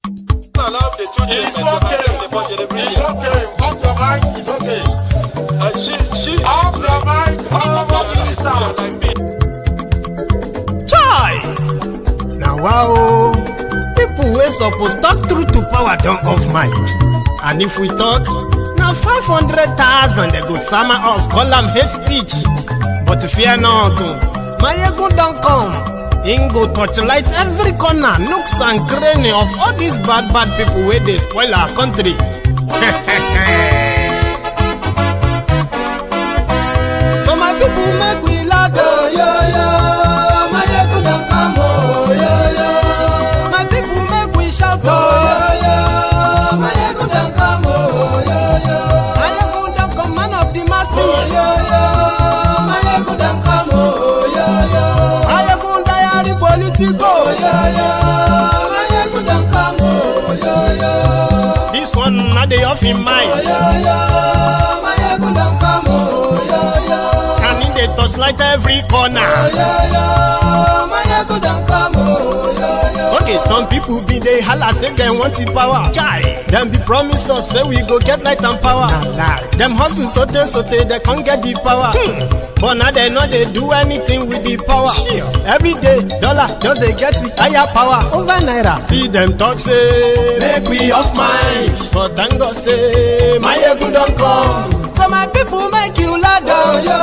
It's okay. Off your mind. It's okay. Off your mind. Chai! Now wow, people wey suppose talk truth to power don't off mic. And if we talk, now 500,000 they go summer us, call them hate speech. But fear not, my ego don't come. Ingo torchlight every corner, nooks and cranny of all these bad people where they spoil our country. So my people make we laugh, oh, yo. My ego don't come, oh, yo. My people make we shout, oh, yo. My ego don't come, oh, yo. My ego don't come, man of the masses, oh, yo. My ego don't come, oh, yo. Politico, this one not the off in mind. Can in the touchlight every corner. Okay, some people be they holla say they want the power. Them be promise us say we go get light and power. Them hustle sote they can't get the power. But now they know they do anything with the power. Every day, dollar just they get it higher power. Over naira, see them talk say make we off mind. But thank God say my ego don't come. So my people make you laugh, oh, yo.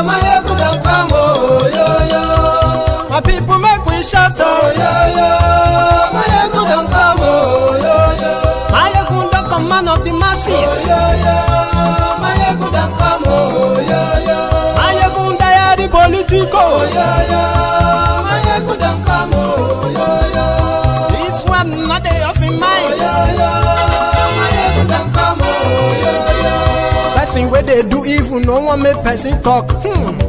My ego don't come, oh, yo. My people make we shout, oh, yo. My ego don't come, oh, yo. My ego don't come, man of the masses, oh, yo. My ego don't come, oh, yo. My ego don't the politico, oh, yo. My ego don't come, oh, yo. This one not they off in mind, oh, yo. My ego don't come, oh, yo. Person where they do evil, no one make person talk.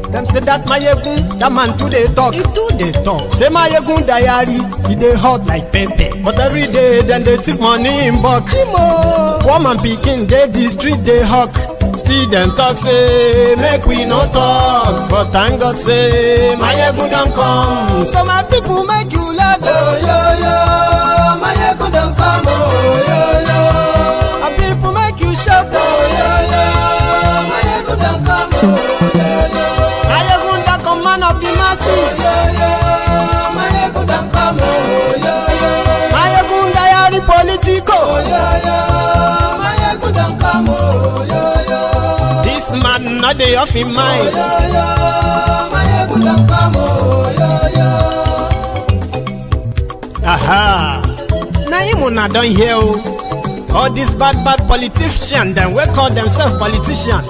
Them say that my yegun, that man too they talk. He too they talk. Say my yegun diary, he they hot like pepper. But every day then they take money in bulk. Poor man picking, they the street they hawk. Still them talk say make we no talk. But thank God say my yegun don't come. So my people make you laugh, oh, yo. My yegun don't come, oh, yo. My people make you shout, oh, yo. My yegun don't come, oh, yo. Man of the masses, my ego don't come, my ego diary politico, my ego don't come, this man not the off in mind, my ego don't come, aha, now you not done here, all these bad politicians, then we call themselves politicians.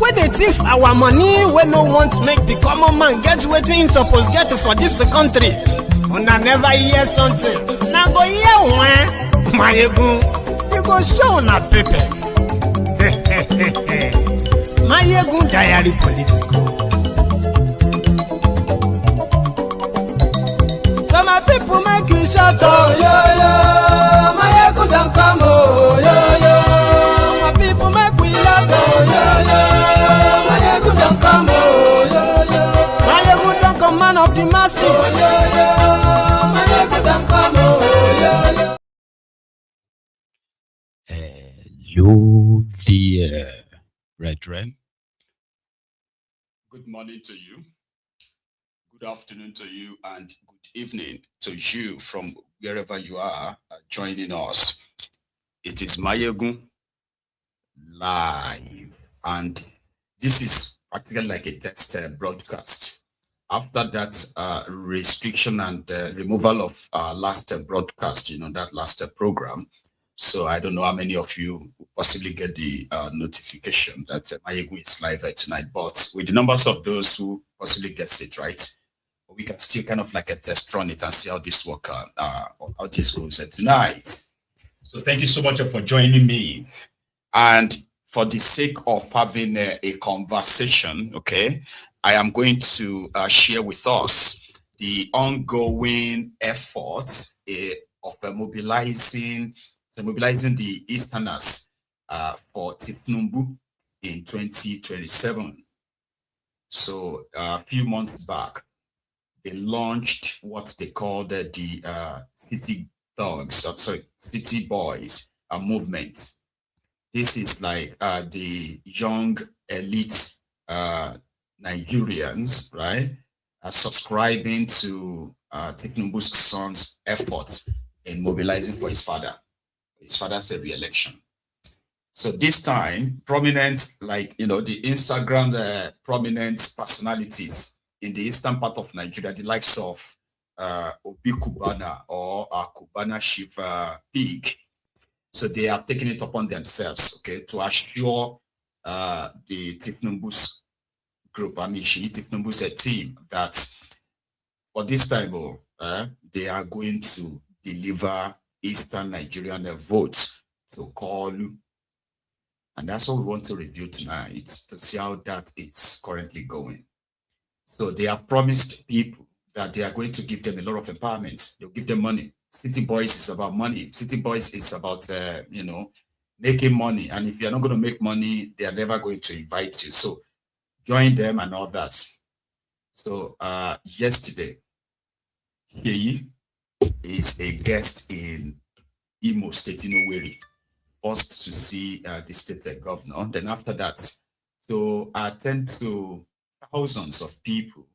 When they thief our money, we no want make the common man get waiting supposed get for this country. Una never hear something. Now go hear one, my ego. You go show na paper. My ego diary political. So my people make you shout, oh, yo. My ego don't come, oh, yo. My people make we laugh, oh, yo. Come, oh, yo. My ego don't come, man of the masses, oh, yo. My ego don't come, oh, yo. Hello there, brethren. Good morning to you, good afternoon to you, and good evening to you from wherever you are joining us. It is Mayegun live, and this is practically like a test broadcast. After that restriction and removal of last broadcast, that last program. So I don't know how many of you possibly get the notification that Mayegun is live tonight, but with the numbers of those who possibly gets it right, we can still kind of like a test run it and see how this work, how this goes tonight. So thank you so much for joining me. And for the sake of having a conversation, okay, I am going to share with us the ongoing effort of mobilizing the Easterners for Tinubu in 2027. So a few months back, they launched what they called the City thugs, sorry, city boys movement. This is like the young elite Nigerians, right, are subscribing to Tinubu's son's efforts in mobilizing for his father. His father's re-election. So this time, prominent, like, the Instagram prominent personalities in the eastern part of Nigeria, the likes of Cubana or Cubana Chief Priest. So they have taken it upon themselves, okay, to assure the Tinubu's group, Seyi Tinubu's team, that for this time, they are going to deliver Eastern Nigerian votes to call. And that's what we want to review tonight, to see how that is currently going. So they have promised people that they are going to give them a lot of empowerment. They'll give them money. City Boys is about money. City Boys is about, making money. And if you're not going to make money, they are never going to invite you. So join them and all that. So yesterday, he is a guest in Imo State, first to see the state governor. Then after that, to attend to thousands of people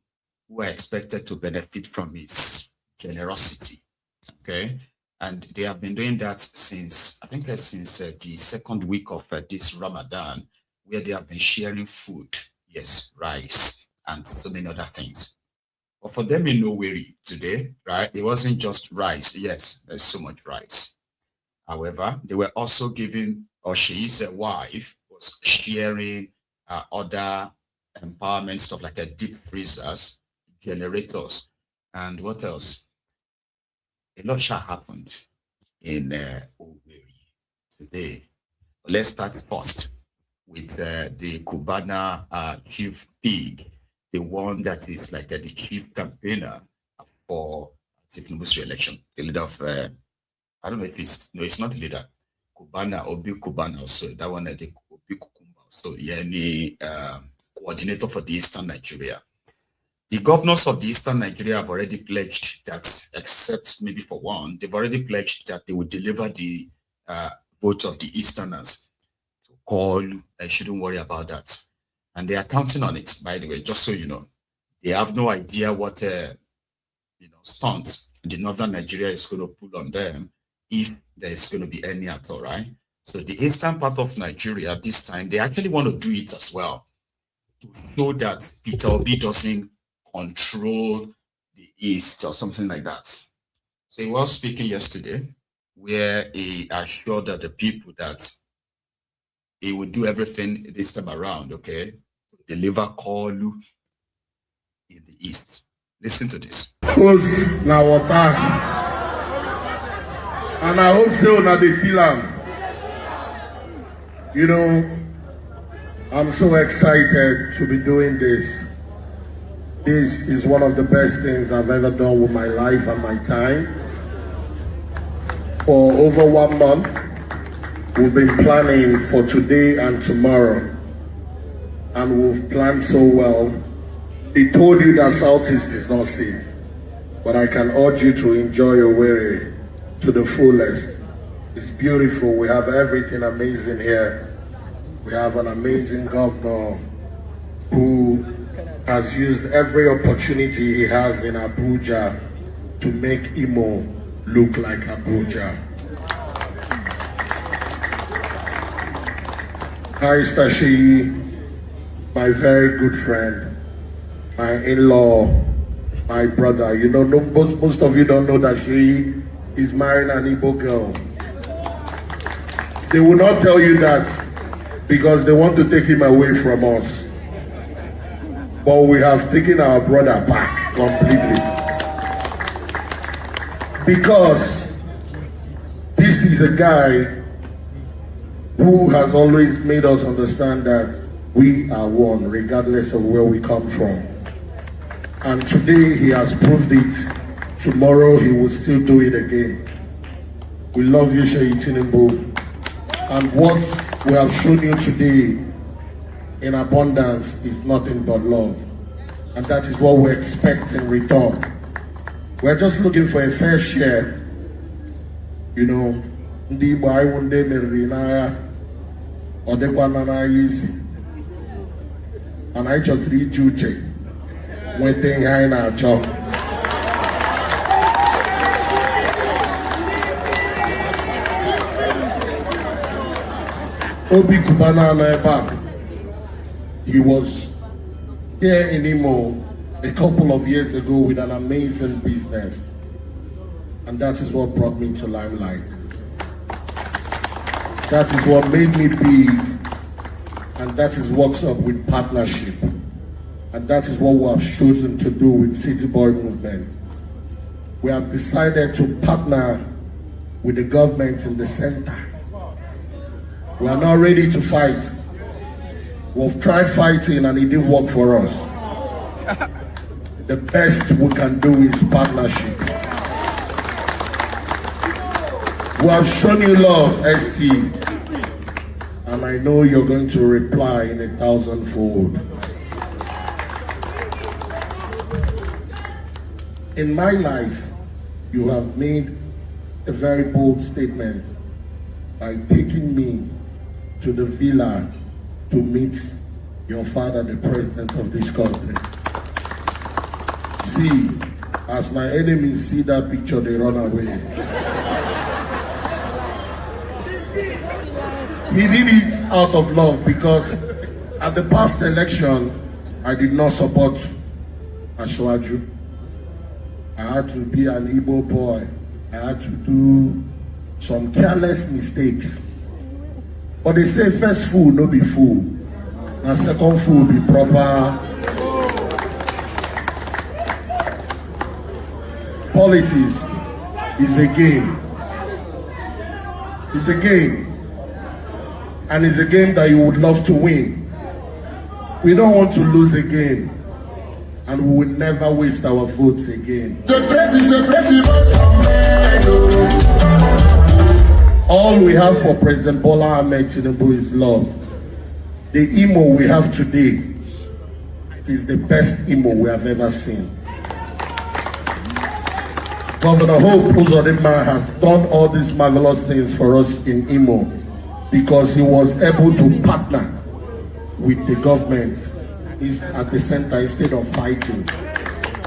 who are expected to benefit from his generosity. Okay, and they have been doing that since, I think, since the second week of this Ramadan, where they have been sharing food, yes, rice, and so many other things. But for them in Owerri today, right, it wasn't just rice. Yes, there's so much rice. However, they were also giving, or Seyi's wife was sharing other empowerment stuff like deep freezers, generators, and what else? A lot happened in Owerri today. Let's start first with the Cubana Chief Priest, the one that is like the chief campaigner for Tinubu's re-election, the leader of, I don't know if it's not the leader, Cubana, Obi Cubana also, that one, the Obi Kukumba, so yeah, the coordinator for the Eastern Nigeria. The governors of the Eastern Nigeria have already pledged that, except maybe for one, they've already pledged that they would deliver the vote of the Easterners to call. I shouldn't worry about that. And they are counting on it, by the way, just so you know. They have no idea what, stunt the Northern Nigeria is going to pull on them, if there's going to be any at all, right? So the eastern part of Nigeria this time, they actually want to do it as well, to show that Peter Obi doesn't control the East or something like that. So he was speaking yesterday, where he assured that the people that he would do everything this time around, okay, to deliver Kolu in the East. Listen to this. Now water. And I hope so now they feel I'm so excited to be doing this. This is one of the best things I've ever done with my life and my time. For over 1 month, we've been planning for today and tomorrow. And we've planned so well. They told you that Southeast is not safe. But I can urge you to enjoy Owerri to the fullest. It's beautiful. We have everything amazing here. We have an amazing governor who has used every opportunity he has in Abuja to make Imo look like Abuja. Mr. Seyi, my very good friend, my in-law, my brother. Most of you don't know that Seyi is marrying an Igbo girl. They will not tell you that because they want to take him away from us. But we have taken our brother back completely. Because this is a guy who has always made us understand that we are one, regardless of where we come from. And today he has proved it. Tomorrow he will still do it again. We love you, Seyi Tinubu. And what we have shown you today in abundance is nothing but love. And that is what we expect in return. We're just looking for a fair share You know, ndị Igbo anyị ndị meriri n'agha ọ dịkwana n'agha isi mana anyị chọsiri iji uche nweta ihe anyị na-achọ. Obi Cubana nọ ebe a. He was here in Imo a couple of years ago with an amazing business. And that is what brought me to limelight. That is what made me big. And that is what's up with partnership. And that is what we have chosen to do with City Boy Movement. We have decided to partner with the government in the center. We are not ready to fight. We've tried fighting and it didn't work for us. The best we can do is partnership. We have shown you love, ST, and I know you're going to reply in 1,000-fold. In my life, you have made a very bold statement by taking me to the villa to meet your father, the president of this country. See, as my enemies see that picture, they run away. He did it out of love because at the past election, I did not support Ashwaju. I had to be an Igbo boy. I had to do some careless mistakes. But they say first food, no be food. Now second food be proper. Politics is a game. It's a game. And it's a game that you would love to win. We don't want to lose again. And we will never waste our votes again. All we have for President Bola Ahmed Tinubu is love. The Imo we have today is the best Imo we have ever seen. Governor Hope Uzordinjo has done all these marvelous things for us in Imo because he was able to partner with the government at the center instead of fighting.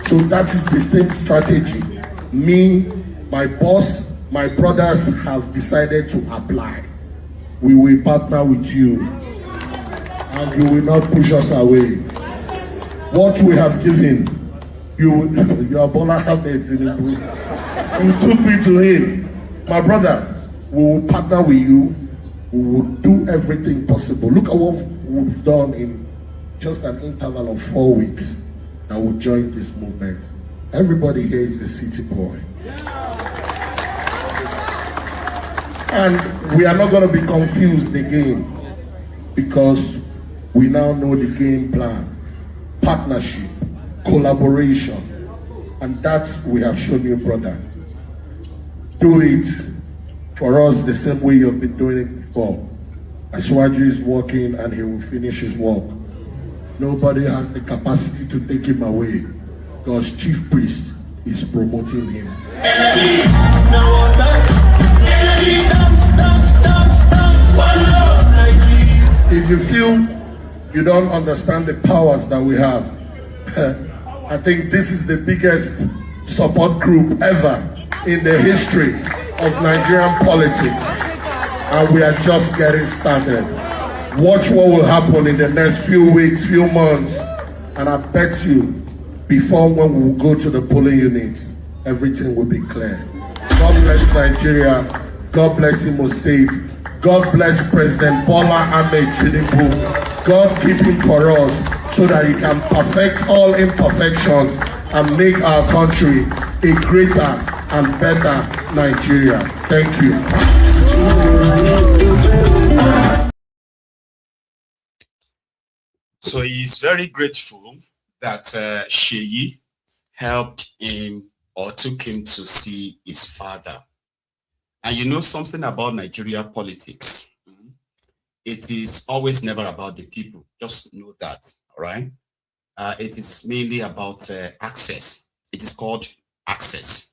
So that is the same strategy. Me, my boss, my brothers have decided to apply. We will partner with you and you will not push us away. What we have given, you are Bola Ahmed Tinubu. You took me to him. My brother, we will partner with you. We will do everything possible. Look at what we've done in just an interval of 4 weeks that will join this movement. Everybody here is a city boy. And we are not going to be confused again because we now know the game plan, partnership, collaboration, and that we have shown you, brother. Do it for us the same way you've been doing it before. Ashwaju is working and he will finish his work. Nobody has the capacity to take him away because Chief Priest is promoting him. If you feel you don't understand the powers that we have, I think this is the biggest support group ever in the history of Nigerian politics. And we are just getting started. Watch what will happen in the next few weeks, few months. And I bet you, before when we will go to the polling units, everything will be clear. God bless Nigeria. God bless Imo State. God bless President Bola Ahmed Tinubu. God keep him for us so that he can perfect all imperfections and make our country a greater and better Nigeria. Thank you. So he's very grateful that Seyi helped him or took him to see his father. And you know something about Nigeria politics. It is always never about the people. Just know that, all right? It is mainly about access. It is called access,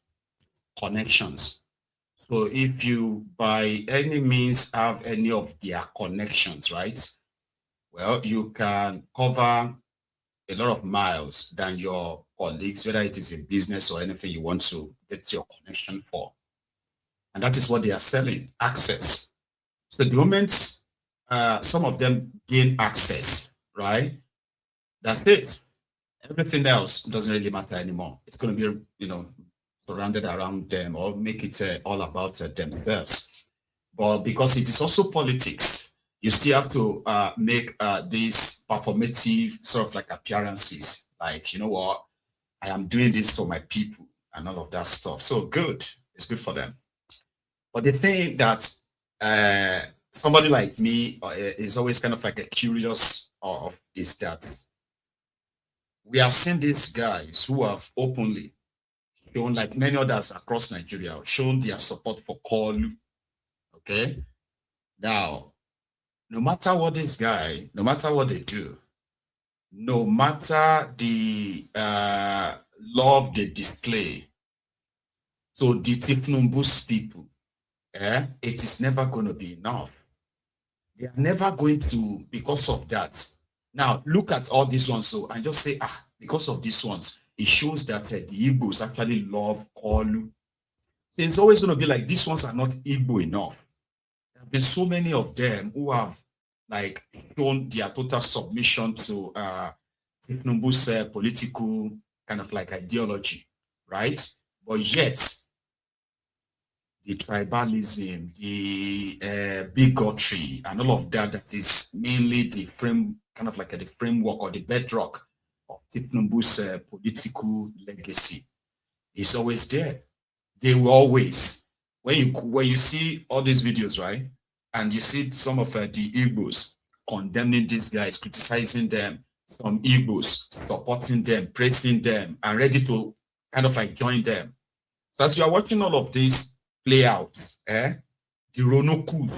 connections. So if you by any means have any of their connections, right? Well, you can cover a lot of miles than your colleagues, whether it is in business or anything you want to get your connection for. And that is what they are selling, access. So the moment some of them gain access, right? That's it. Everything else doesn't really matter anymore. It's going to be, surrounded around them or make it all about themselves. But because it is also politics, you still have to make these performative sort of like appearances. Like, you know what? I am doing this for my people and all of that stuff. So good. It's good for them. But the thing that somebody like me is always kind of like a curious of is that we have seen these guys who have openly shown, like many others across Nigeria, shown their support for Kolu. Okay. Now, no matter what this guy, no matter what they do, no matter the love they display to the Tinubu's people, it is never going to be enough. They are never going to, because of that. Now, look at all these ones, so and just say, because of these ones, it shows that the Igbos actually love Kolu. So it's always going to be like, these ones are not Igbo enough. There have been so many of them who have like shown their total submission to Tinubu's political kind of like ideology, right? But yet, the tribalism, the bigotry, and all of that is mainly the kind of like the framework or the bedrock of Tinubu's political legacy. It's always there. They will always, when you see all these videos, right, and you see some of the Igbos condemning these guys, criticizing them, some Igbos supporting them, praising them, and ready to kind of like join them. So as you are watching all of this play out, the Ronokus,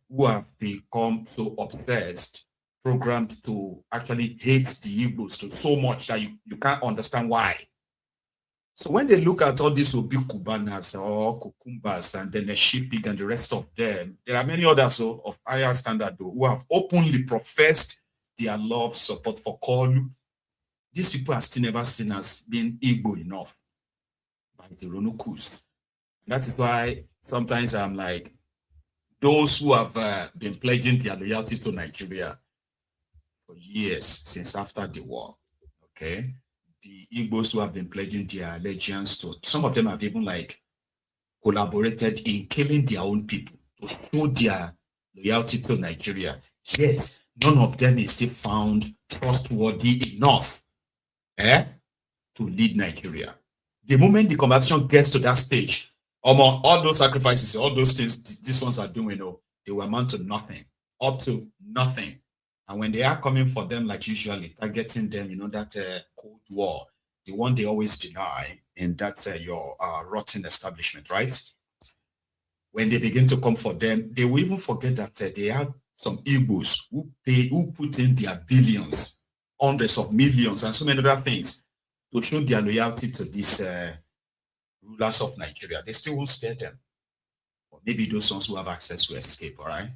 who have become so obsessed, programmed to actually hate the Igbos so much that you can't understand why. So when they look at all these Obi Cubanas or Kukumbas and then the Shipig and the rest of them, there are many others of higher standard who have openly professed their love, support for Kolu. These people are still never seen as being Igbo enough by the Ronokus. That is why sometimes I'm like, those who have been pledging their loyalty to Nigeria for years, since after the war, okay? The Igbos who have been pledging their allegiance to, some of them have even like collaborated in killing their own people to show their loyalty to Nigeria. Yet, none of them is still found trustworthy enough to lead Nigeria. The moment the conversation gets to that stage, all those sacrifices, all those things these ones are doing, they will amount to nothing, up to nothing. And when they are coming for them, like usually, targeting them, that Cold War, the one they always deny, and that's your rotten establishment, right? When they begin to come for them, they will even forget that they have some Igbos who put in their billions, hundreds of millions, and so many other things to show their loyalty to these rulers of Nigeria. They still won't spare them. Or maybe those ones who have access to escape, all right?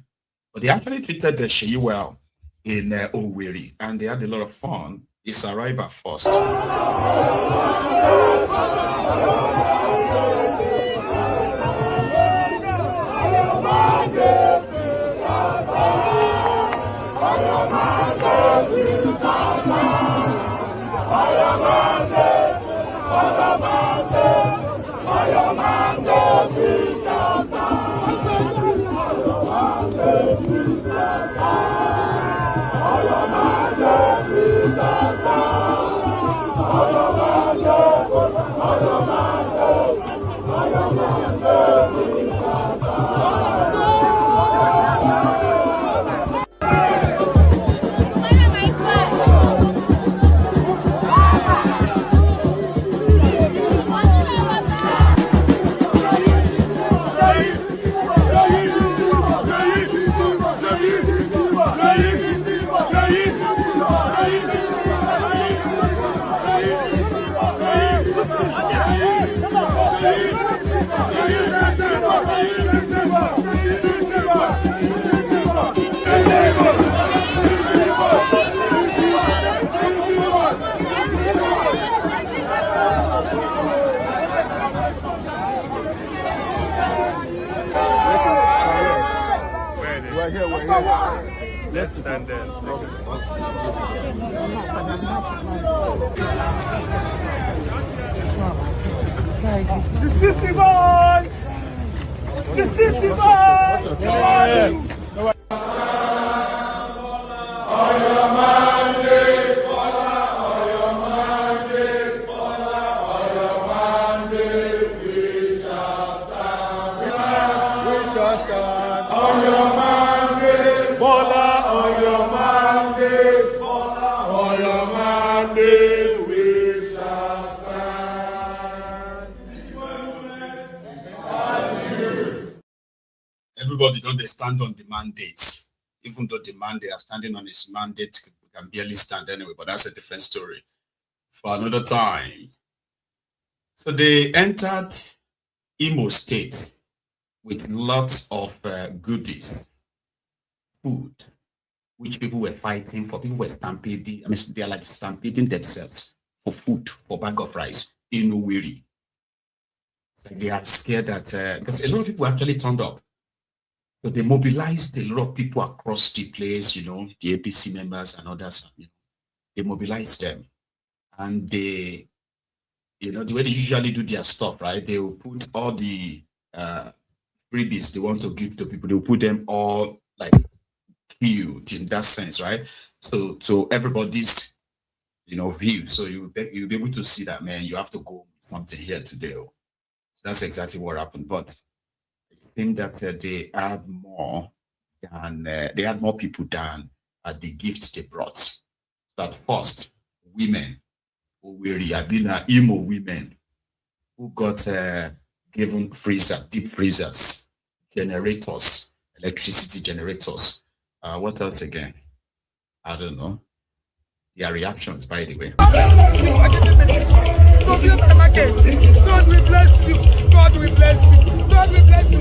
But they actually treated Seyi well in Owerri, and they had a lot of fun. His arrival first. Let's stand there. The city boy! The city boy! Everybody don't they stand on the mandate. Even though the mandate are standing on his mandate, can barely stand anyway, but that's a different story for another time. So they entered Imo State with lots of goodies, food, which people were fighting for. People were stampeding. I mean, they are like stampeding themselves for food, for bag of rice in Owerri. So they are scared that because a lot of people actually turned up. So they mobilized a lot of people across the place, you know, the APC members and others. You know, they mobilized them, and they, you know, the way they usually do their stuff, right? They will put all the freebies they want to give to people. They will put them all like huge in that sense, right? So everybody's, you know, view. So you'll be able to see that, man, you have to go something here today. So that's exactly what happened. But it seemed that they had more than they had more people than the gifts they brought. So at first, women who were Imo women who got given deep freezers, generators, electricity generators. What else again? I don't know. Their reactions, by the way. God will bless you. God will bless you. God will bless you. God will bless you.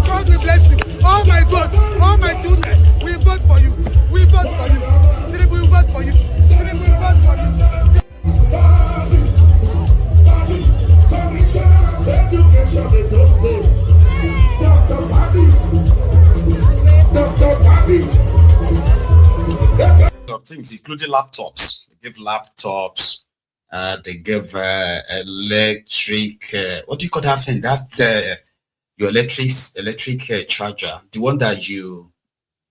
God will bless you. Oh my God, all my children, we vote for you. We vote for you. Tinubu will vote for you. Tinubu will vote for you. Of things, including laptops. They give laptops. They give electric. What do you call that thing? That your electric charger, the one that you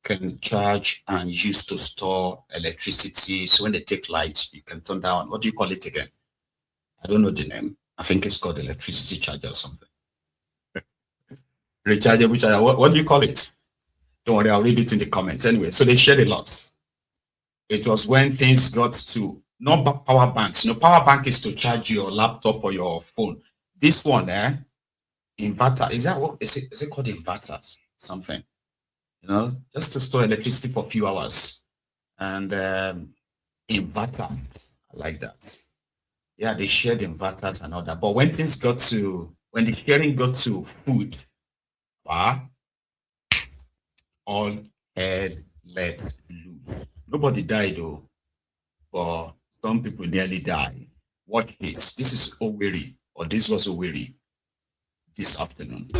can charge and use to store electricity. So when they take light, you can turn down. What do you call it again? I don't know the name. I think it's called electricity charger or something. Rechargeable charger. What do you call it? Don't worry, I'll read it in the comments. Anyway, so they shared a lot. It was when things got to not power banks. You know, power bank is to charge your laptop or your phone. This one, inverter. Is that what is it called? Inverters, something. You know, just to store electricity for a few hours. And inverter, I like that. Yeah, they shared inverters and all that. But when things got to, when the sharing got to food, all head let loose. Nobody died though, but some people nearly died. Watch this. This is Owerri, or this was Owerri this afternoon.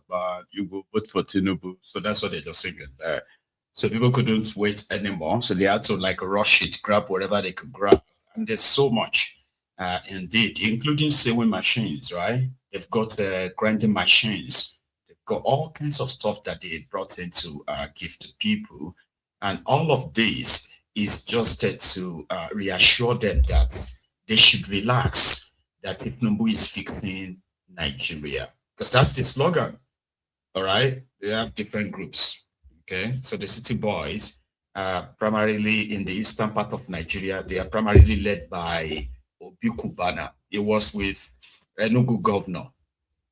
Jagaban, you go vote for Tinubu. So that's what they just saying there. So people couldn't wait anymore. So they had to like rush it, grab whatever they could grab. And there's so much, indeed, including sewing machines, right? They've got grinding machines. They've got all kinds of stuff that they brought in to give to people. And all of this is just to reassure them that they should relax, that Tinubu is fixing Nigeria. Because that's the slogan, all right? They have different groups. Okay, so the city boys, primarily in the eastern part of Nigeria, they are primarily led by Obi Cubana. It was with Enugu governor,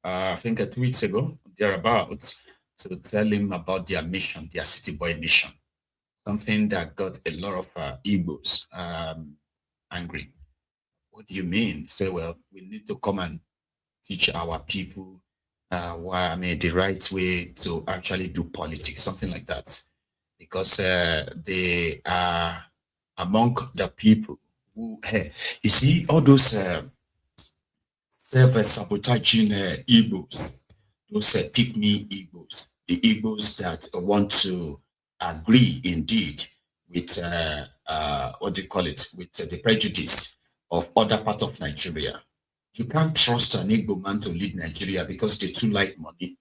I think 2 weeks ago, thereabouts, to tell him about their mission, their city boy mission, something that got a lot of Igbos angry. What do you mean? Say, well, we need to come and teach our people the right way to actually do politics, something like that, because they are among the people who, you see, all those self-sabotaging Igbos, those pick-me Igbos, the Igbos that want to agree indeed with what do you call it, with the prejudice of other part of Nigeria. You can't trust an Igbo man to lead Nigeria because they too like money.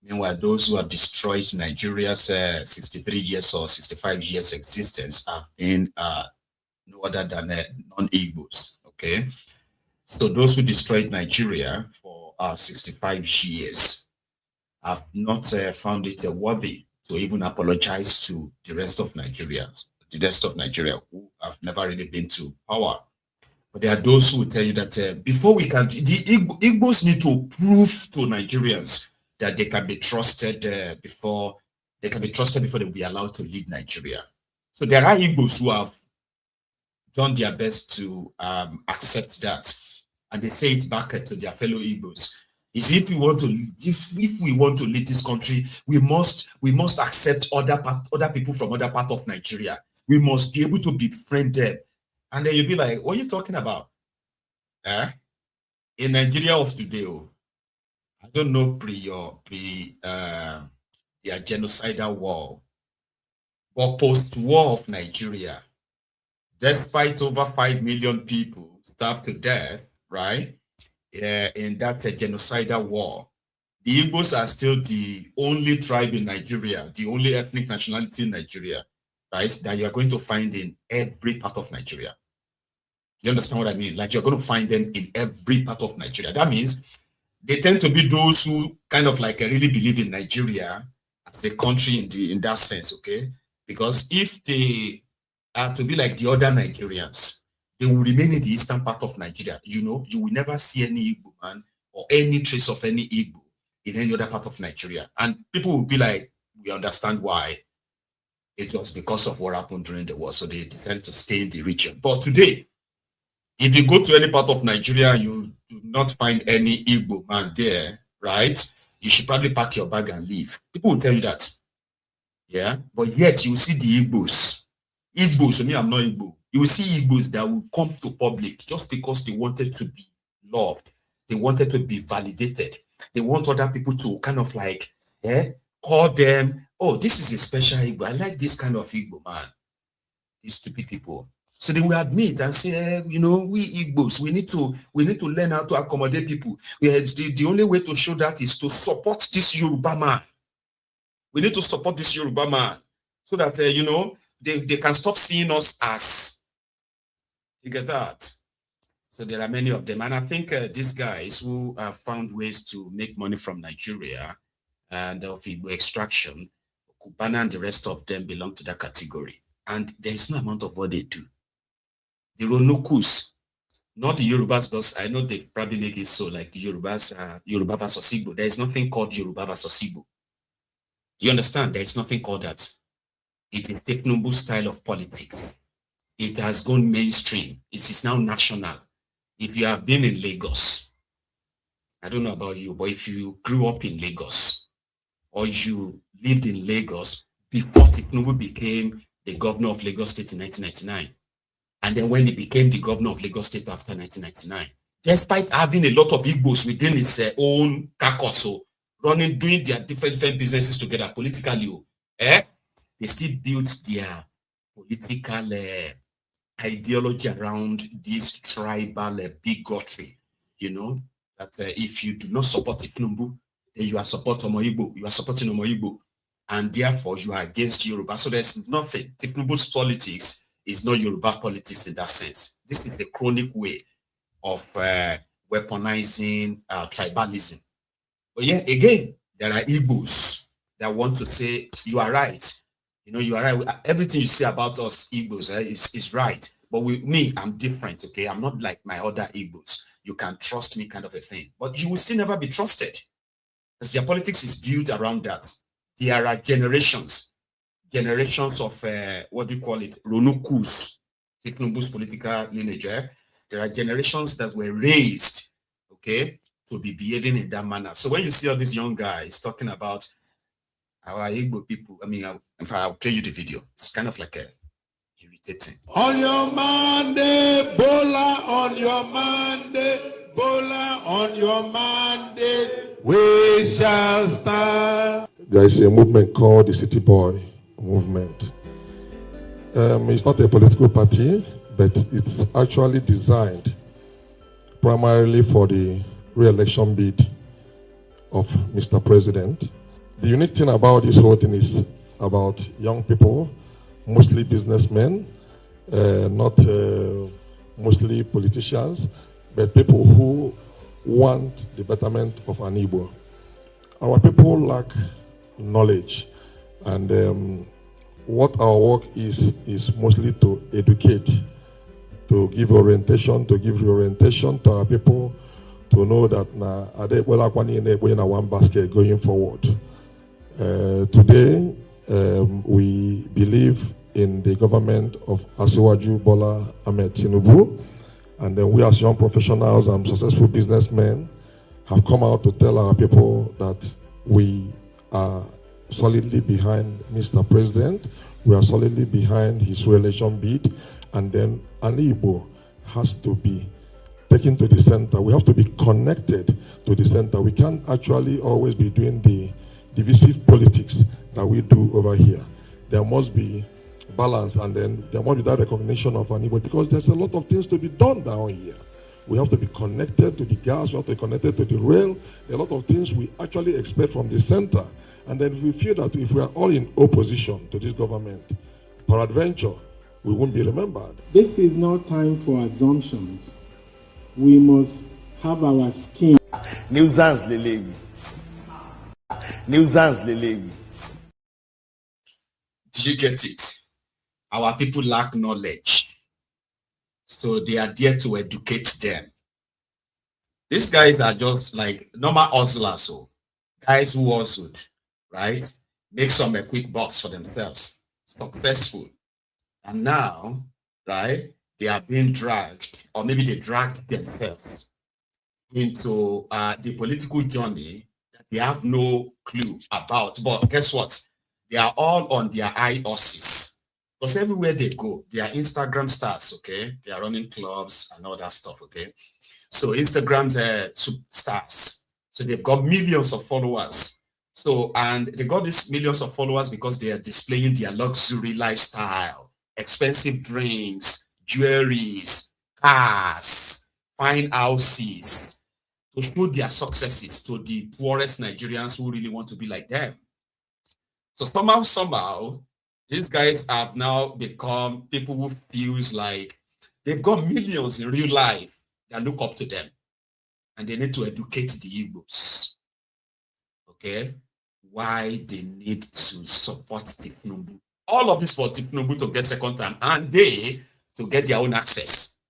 Meanwhile, those who have destroyed Nigeria's 63 years or 65 years existence have been no other than non-Igbos, okay? So those who destroyed Nigeria for 65 years have not found it worthy to even apologize to the rest of Nigerians, who have never really been to power. But there are those who will tell you that before we can, the Igbos need to prove to Nigerians that they can be trusted before they will be allowed to lead Nigeria. So there are Igbos who have done their best to accept that, and they say it back to their fellow Igbos. Is if we want to lead this country, we must accept other people from other part of Nigeria. We must be able to befriend them. And then you'll be like, what are you talking about? In Nigeria of today, I don't know their genocidal war, but post-war of Nigeria, despite over 5 million people starved to death, right? In that genocidal war, the Igbos are still the only tribe in Nigeria, the only ethnic nationality in Nigeria, right, that you are going to find in every part of Nigeria. You understand what I mean? Like, you're going to find them in every part of Nigeria. That means they tend to be those who kind of like really believe in Nigeria as a country in that sense, okay? Because if they are to be like the other Nigerians, they will remain in the eastern part of Nigeria. You know, you will never see any Igbo man or any trace of any Igbo in any other part of Nigeria. And people will be like, we understand why. It was because of what happened during the war. So they decided to stay in the region. But today, if you go to any part of Nigeria and you do not find any Igbo man there, right? You should probably pack your bag and leave. People will tell you that. Yeah. But yet you will see the Igbos. Igbos, me, I'm not Igbo. You will see Igbos that will come to public just because they wanted to be loved. They wanted to be validated. They want other people to kind of like, call them, oh, this is a special Igbo. I like this kind of Igbo man. These stupid people. So they will admit and say, you know, we Igbos, we need to learn how to accommodate people. The only way to show that is to support this Yoruba man. We need to support this Yoruba man so that, you know, they can stop seeing us as, you get that? So there are many of them. And I think these guys who have found ways to make money from Nigeria and of Igbo extraction, Cubana and the rest of them belong to that category. And there is no amount of what they do. The Ronokus, not the Yorubas, because I know they probably make it so like the Yorubas, Yoruba versus Igbo. There is nothing called Yoruba versus Igbo. You understand? There is nothing called that. It is Tinubu style of politics. It has gone mainstream. It is now national. If you have been in Lagos, I don't know about you, but if you grew up in Lagos or you lived in Lagos before Tinubu became the governor of Lagos State in 1999, and then when he became the governor of Lagos State after 1999, despite having a lot of Igbos within his own caucus, doing their different businesses together politically. They still built their political ideology around this tribal bigotry. You know, that if you do not support Tinubu, then you are supporting Omo Igbo. You are supporting Omo Igbo, and therefore you are against Yoruba. So there's nothing. Tinubu's politics is not Yoruba politics in that sense. This is the chronic way of weaponizing tribalism. But yeah, again, there are Igbos that want to say, you are right. You know, you are right. Everything you say about us Igbos is right. But with me, I'm different, okay? I'm not like my other Igbos. You can trust me kind of a thing. But you will still never be trusted. Because their politics is built around that. There are generations of, what do you call it? Ronukus, Tinubu's political lineage. There are generations that were raised, okay, to be behaving in that manner. So when you see all these young guys talking about our Igbo people, I mean, in fact, I'll play you the video. It's kind of like irritating. On your Monday, Bola, on your Monday, Bola, on your Monday, we shall stand. There is a movement called the City Boy movement. It's not a political party, but it's actually designed primarily for the re-election bid of Mr. President. The unique thing about this whole thing is about young people, mostly businessmen, not mostly politicians, but people who want the betterment of an Igbo. Our people lack knowledge, and what our work is mostly to educate, to give orientation, to give reorientation to our people, to know that in one basket going forward. Today, we believe in the government of Asiwaju Bola Ahmed Tinubu, and then we as young professionals and successful businessmen have come out to tell our people that we are solidly behind Mr. President, we are solidly behind his re-election bid, and then an Igbo has to be taken to the center. We have to be connected to the center. We can't actually always be doing the divisive politics that we do over here. There must be balance, and then there must be that recognition of an Igbo, because there's a lot of things to be done down here. We have to be connected to the gas, we have to be connected to the rail. There are a lot of things we actually expect from the center. And then we feel that if we are all in opposition to this government, peradventure, we won't be remembered. This is not time for assumptions. We must have our skin. Nuisance Lele. Nuisance Lele. Did you get it? Our people lack knowledge, so they are there to educate them. These guys are just like normal hustlers, so guys who hustled, right? Make some a quick bucks for themselves, successful, and now, right, they are being dragged, or maybe they dragged themselves into the political journey that they have no clue about. But guess what? They are all on their high horses. Because everywhere they go, they are Instagram stars, okay? They are running clubs and all that stuff, okay? So Instagram's stars. So they've got millions of followers. So, and they got these millions of followers because they are displaying their luxury lifestyle, expensive drinks, jewelries, cars, fine houses, to show their successes to the poorest Nigerians who really want to be like them. So somehow, these guys have now become people who feels like they've got millions in real life that look up to them, and they need to educate the Igbos. Okay, why they need to support Tinubu. All of this for Tinubu to get second time, and they to get their own access.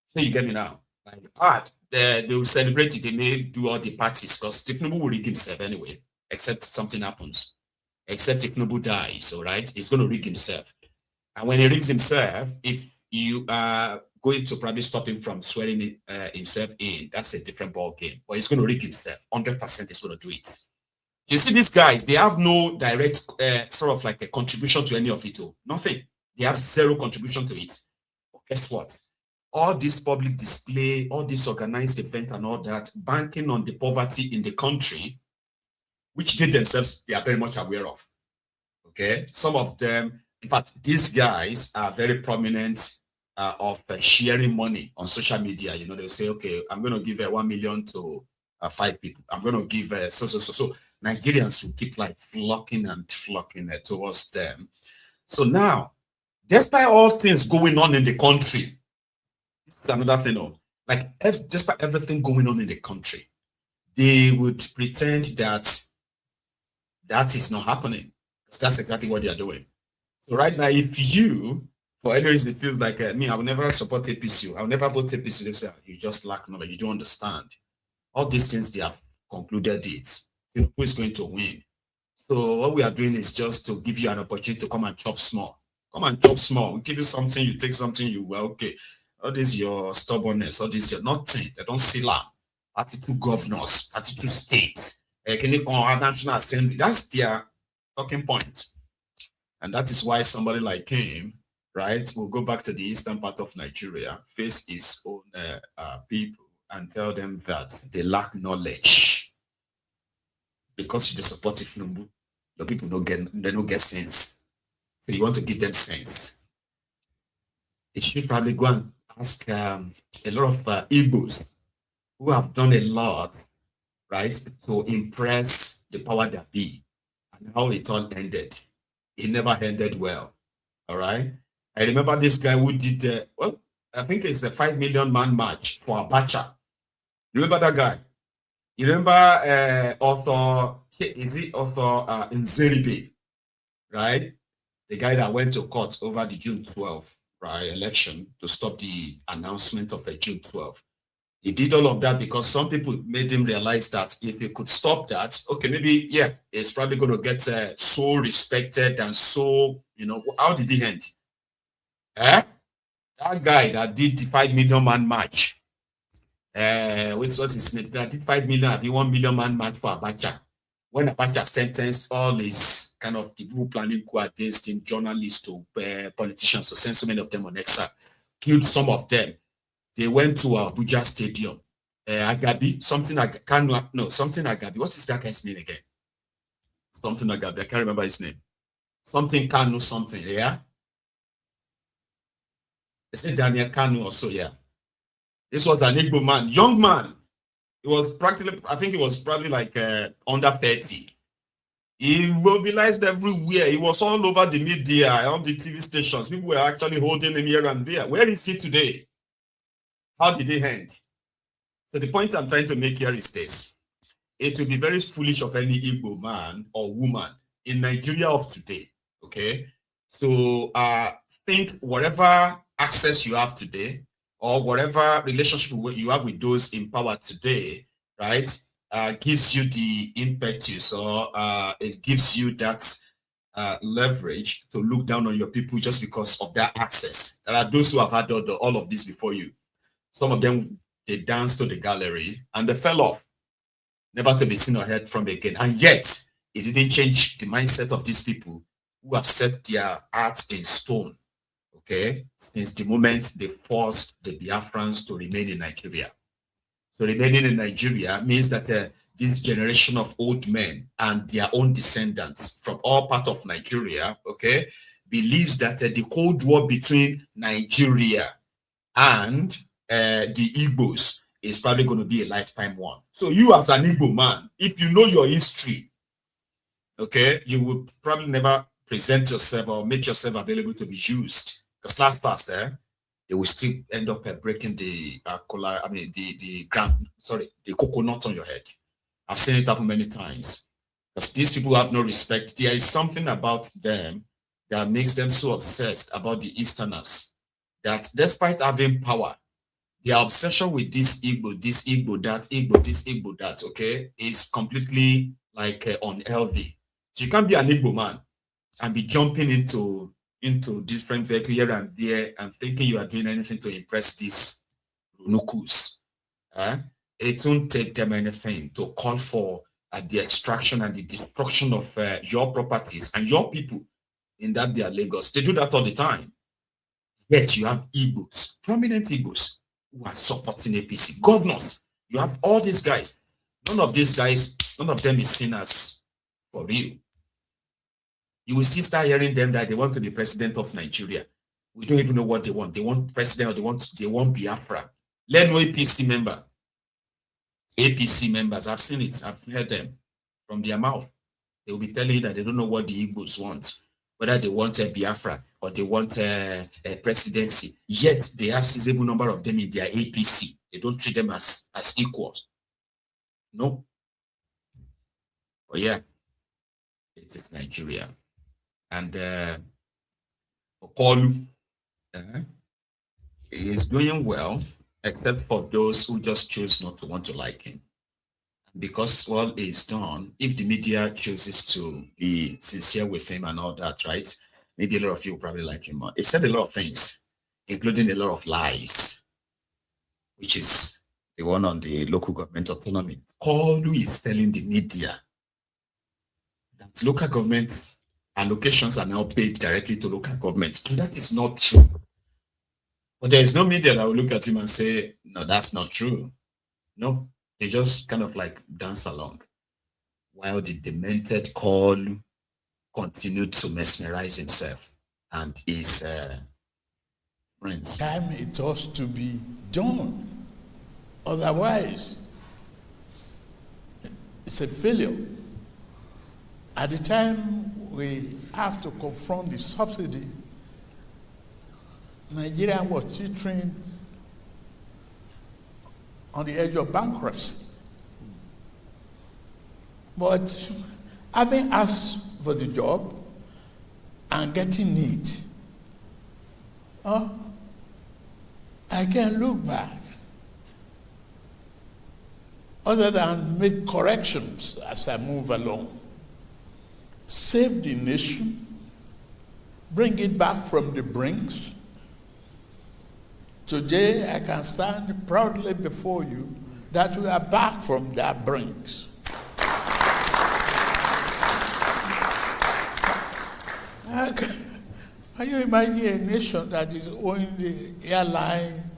So you get me now? Like they will celebrate it. They may do all the parties because Tinubu will rig himself anyway, except something happens. Except Tinubu dies, all right? He's going to rig himself. And when he rigs himself, if you are going to probably stop him from swearing himself in, that's a different ball game. But he's going to rig himself. 100% he's going to do it. You see, these guys, they have no direct sort of like a contribution to any of it. Nothing. They have zero contribution to it. But guess what? All this public display, all this organized event and all that, banking on the poverty in the country, which they themselves, they are very much aware of. Okay, some of them, in fact, these guys are very prominent of sharing money on social media. You know, they'll say, okay, I'm going to give 1 million to 5 people. I'm going to give so. Nigerians will keep like flocking towards them. So now, despite all things going on in the country, this is another thing. Like, despite everything going on in the country, they would pretend that that is not happening. That's exactly what they are doing. So right now, if you, for any reason, it feels like me, I will never support APC. I will never vote APC. They say, you just lack knowledge. You don't understand. All these things, they have concluded it. Who is going to win? So what we are doing is just to give you an opportunity to come and chop small. Come and chop small. We give you something, you take something, you well, okay. All this your stubbornness, all this your nothing. They don't see land. 32 governors, 32 states, National Assembly. That's their talking point. And that is why somebody like him, right, will go back to the eastern part of Nigeria, face his own people, and tell them that they lack knowledge. Because you support Tinubu, your people don't get sense. So you want to give them sense. You should probably go and ask a lot of Igbos who have done a lot, right, to impress the power that be, and how it all ended. It never ended well. All right. I remember this guy who did well, I think it's a 5 million man march for Abacha. You remember that guy? You remember Otto Nzeribe, right? The guy that went to court over the June 12th election to stop the announcement of the June 12th. He did all of that because some people made him realize that if he could stop that, okay, maybe, yeah, it's probably going to get so respected and so, you know, how did he end? That guy that did the 5 million man march, what's his name? That did 5 million, the 1 million man march for Abacha. When Abacha sentenced all his kind of people planning coup against him, journalists to politicians, to send so many of them on exile, killed some of them. They went to Abuja Stadium. Agabi, something Agabi. What is that guy's name again? Something Agabi. I can't remember his name. Something Kanu, something, yeah? They said Daniel Kanu also, yeah. This was an Igbo man, young man. He was practically, I think he was probably like under 30. He mobilized everywhere. He was all over the media, on the TV stations. People were actually holding him here and there. Where is he today? How did he end? So the point I'm trying to make here is this. It will be very foolish of any Igbo man or woman in Nigeria of today, okay? So think whatever access you have today or whatever relationship you have with those in power today, right, gives you the impetus or it gives you that leverage to look down on your people just because of that access. There are those who have had all of this before you. Some of them, they danced to the gallery and they fell off, never to be seen or heard from again. And yet, it didn't change the mindset of these people who have set their art in stone, okay, since the moment they forced the Biafrans to remain in Nigeria. So remaining in Nigeria means that this generation of old men and their own descendants from all parts of Nigeria, okay, believes that the Cold War between Nigeria and the Igbos is probably going to be a lifetime one. So you as an Igbo man, if you know your history, okay, you will probably never present yourself or make yourself available to be used. Because last, they will still end up breaking the the coconut on your head. I've seen it happen many times. Because these people have no respect. There is something about them that makes them so obsessed about the Easterners that despite having power, their obsession with this Igbo, that Igbo, this Igbo, that, okay, is completely like unhealthy. So you can't be an Igbo man and be jumping into different vehicles here and there and thinking you are doing anything to impress these Runukus. It won't take them anything to call for the extraction and the destruction of your properties and your people in that their Lagos. They do that all the time. Yet you have Igbos, prominent Igbos, who are supporting APC. Governors, you have all these guys. None of them is seen as For real. You will still start hearing them that they want to be president of Nigeria. We don't even know what they want. They want president or they want Biafra. Let no APC member. APC members, I've seen it. I've heard them from their mouth. They will be telling you that they don't know what the Igbos want, whether they want a Biafra or they want a presidency. Yet they have a sizable number of them in their APC. They don't treat them as equals. No. But yeah, it is Nigeria. And Okolu is doing well, except for those who just choose not to want to like him. Because all is done, if the media chooses to be sincere with him and all that, right? Maybe a lot of you probably like him more. He said a lot of things, including a lot of lies, which is the one on the local government autonomy. Okolu is telling the media that local government allocations are now paid directly to local government. And that is not true. But there is no media that will look at him and say, no, that's not true. No, they just kind of like dance along. While the demented Okolu continued to mesmerize himself and his friends. Time it has to be done. Otherwise, it's a failure. At the time we have to confront the subsidy, Nigeria was teetering on the edge of bankruptcy. But having asked for the job and getting it, I can look back other than make corrections as I move along. Save the nation, bring it back from the brinks. Today, I can stand proudly before you that we are back from that brinks. Can you imagine a nation that is owing the airline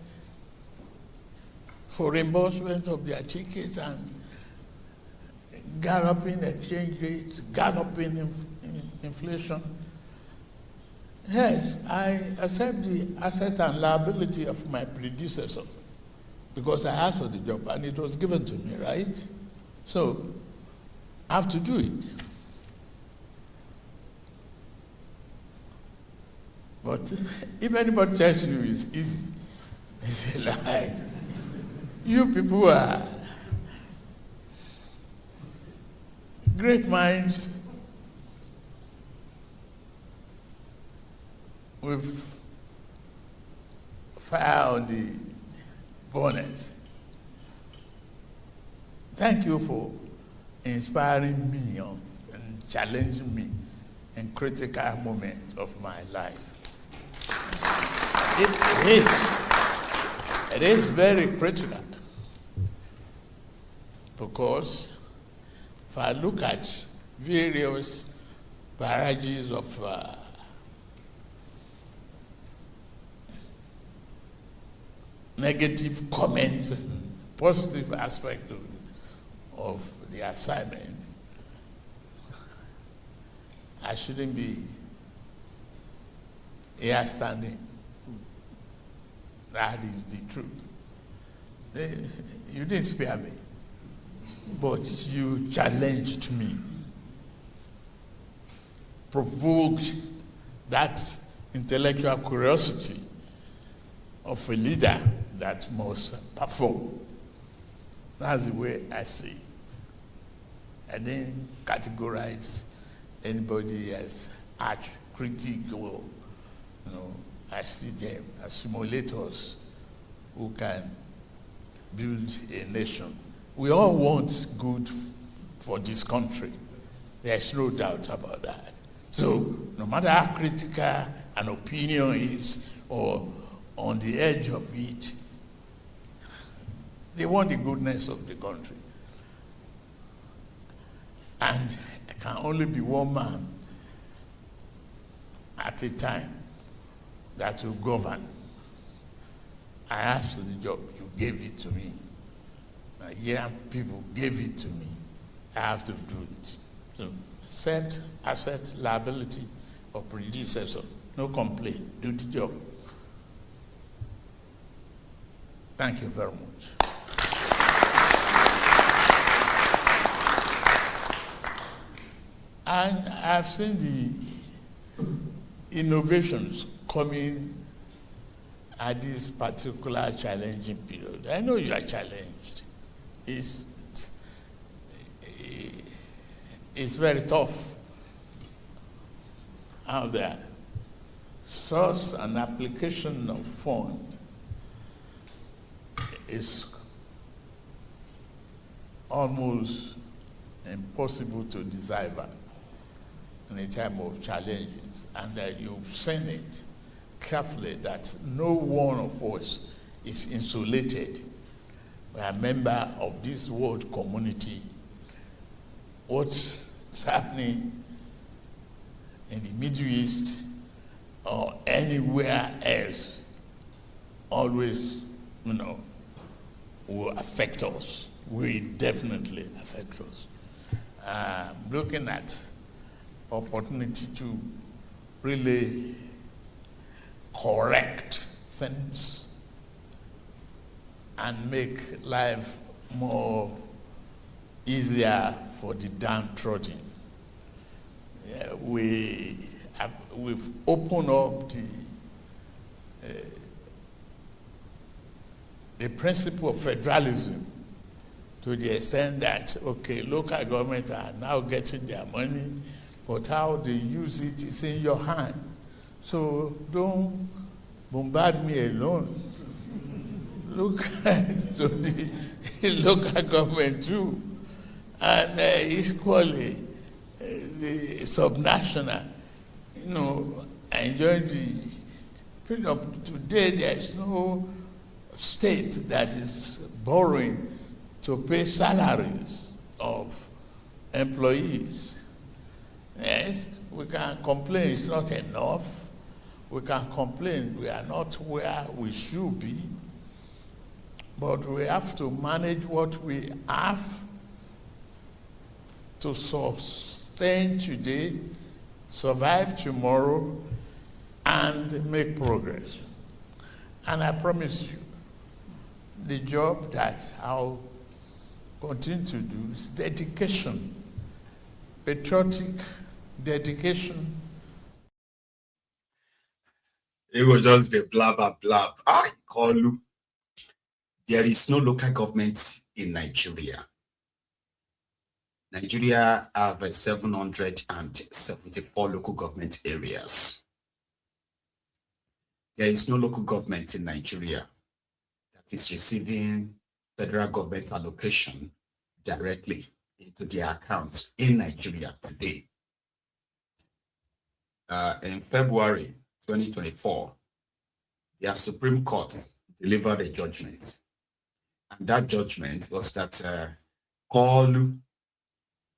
for reimbursement of their tickets and galloping exchange rates, galloping inflation? Yes, I accept the asset and liability of my predecessor because I asked for the job and it was given to me, right? So I have to do it. But if anybody tells you it's easy, it's a lie. You people are great minds. With fire on the bonnet. Thank you for inspiring me and challenging me in critical moments of my life. It is very critical because if I look at various barrages of negative comments and positive aspect of the assignment, I shouldn't be here standing. That is the truth. You didn't spare me, but you challenged me, provoked that intellectual curiosity of a leader that must perform. That's the way I see it. I didn't categorize anybody as arch critical. I see them as simulators who can build a nation. We all want good for this country. There's no doubt about that. So no matter how critical an opinion is or on the edge of it, they want the goodness of the country. And there can only be one man at a time that will govern. I asked for the job, you gave it to me. Nigerian people gave it to me. I have to do it. So accept asset liability of predecessor. No complaint. Do the job. Thank you very much. And I've seen the innovations coming at this particular challenging period. I know you are challenged. It's very tough out there. Source and application of fund is almost impossible to decipher in a time of challenges, and that you've seen it carefully that no one of us is insulated. We are a member of this world community. What's happening in the Middle East or anywhere else always, will affect us. Will definitely affect us. Looking at opportunity to really correct things and make life more easier for the downtrodden. We've opened up the principle of federalism to the extent that, okay, local governments are now getting their money, but how they use it is in your hand. So don't bombard me alone. Look to the local government too, and equally the subnational, enjoy the freedom. Today there is no state that is borrowing to pay salaries of employees. Yes, we can complain it's not enough. We can complain we are not where we should be. But we have to manage what we have to sustain today, survive tomorrow, and make progress. And I promise you, the job that I'll continue to do is dedication, patriotic dedication. It was just the blab. I call you. There is no local government in Nigeria. Nigeria have 774 local government areas. There is no local government in Nigeria that is receiving federal government allocation directly into their accounts in Nigeria today. In February 2024, their Supreme Court delivered a judgment. And that judgment was that COL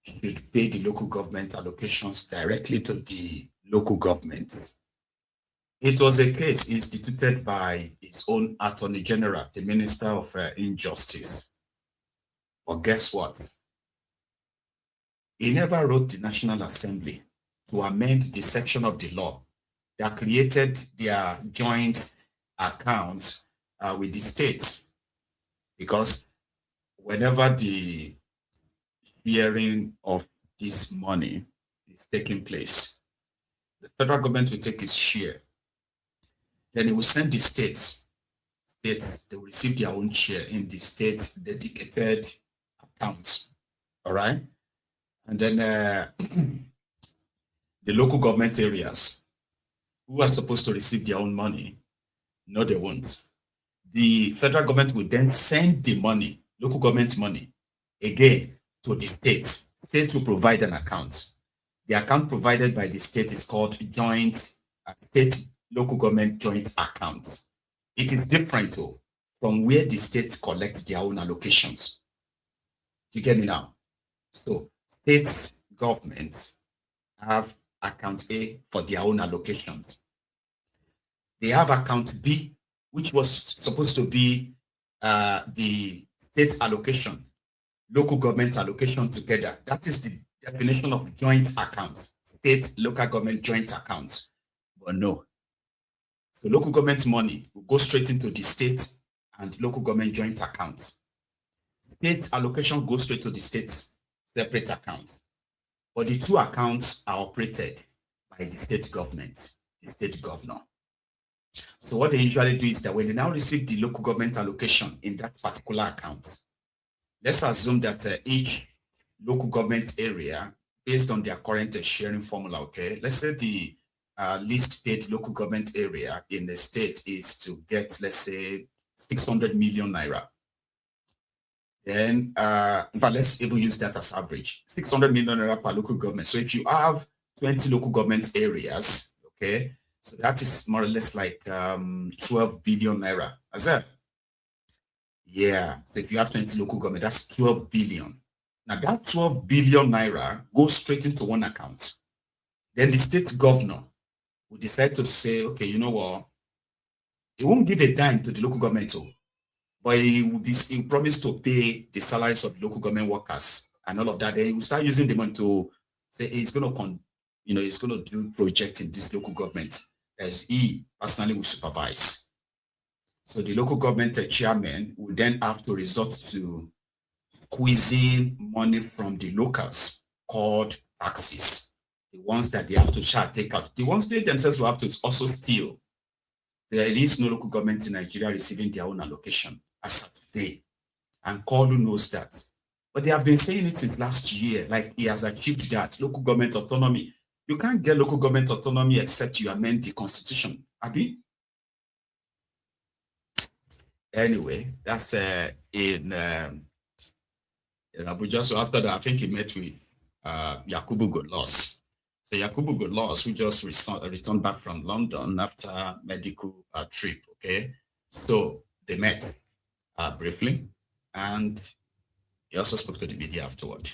should pay the local government allocations directly to the local government. It was a case instituted by its own Attorney General, the Minister of Injustice. But guess what? He never wrote the National Assembly to amend the section of the law that created their joint accounts with the states. Because whenever the sharing of this money is taking place, the federal government will take its share. Then it will send the states. They will receive their own share in the state's dedicated account. All right? And then the local government areas who are supposed to receive their own money, no, they won't. The federal government will then send the money, local government money, again to the states. States will provide an account. The account provided by the state is called joint state local government joint account. It is different from where the states collect their own allocations. You get me now? So states governments have account A for their own allocations. They have account B, which was supposed to be the state allocation, local government allocation together. That is the definition of joint account, state, local government joint account, but no. So local government money will go straight into the state and local government joint account. State allocation goes straight to the state's separate account. But the two accounts are operated by the state government, the state governor. So what they usually do is that when they now receive the local government allocation in that particular account, let's assume that each local government area, based on their current sharing formula, okay, let's say the least paid local government area in the state is to get, let's say, 600 million naira. Then, but let's even use that as average, 600 million naira per local government. So if you have 20 local government areas, okay, so that is more or less like 12 billion naira. Is that? Yeah, so if you have 20 local government, that's 12 billion. Now that 12 billion naira goes straight into one account. Then the state governor will decide to say, okay, you know what? He won't give a dime to the local government, but he will promise to pay the salaries of local government workers and all of that. Then he will start using the money to say he's going to, he's going to do projects in this local government as he personally will supervise. So the local government chairman will then have to resort to squeezing money from the locals called taxes, the ones that they have to take out, the ones they themselves will have to also steal. There is no local government in Nigeria receiving their own allocation as of today. And Kolu knows that. But they have been saying it since last year, like he has achieved that, local government autonomy. You can't get local government autonomy except you amend the constitution. Abi? Anyway, that's in Abuja. So after that, I think he met with Yakubu Golos. So Yakubu Golos, who just returned back from London after medical trip, okay? So they met briefly, and he also spoke to the media afterward.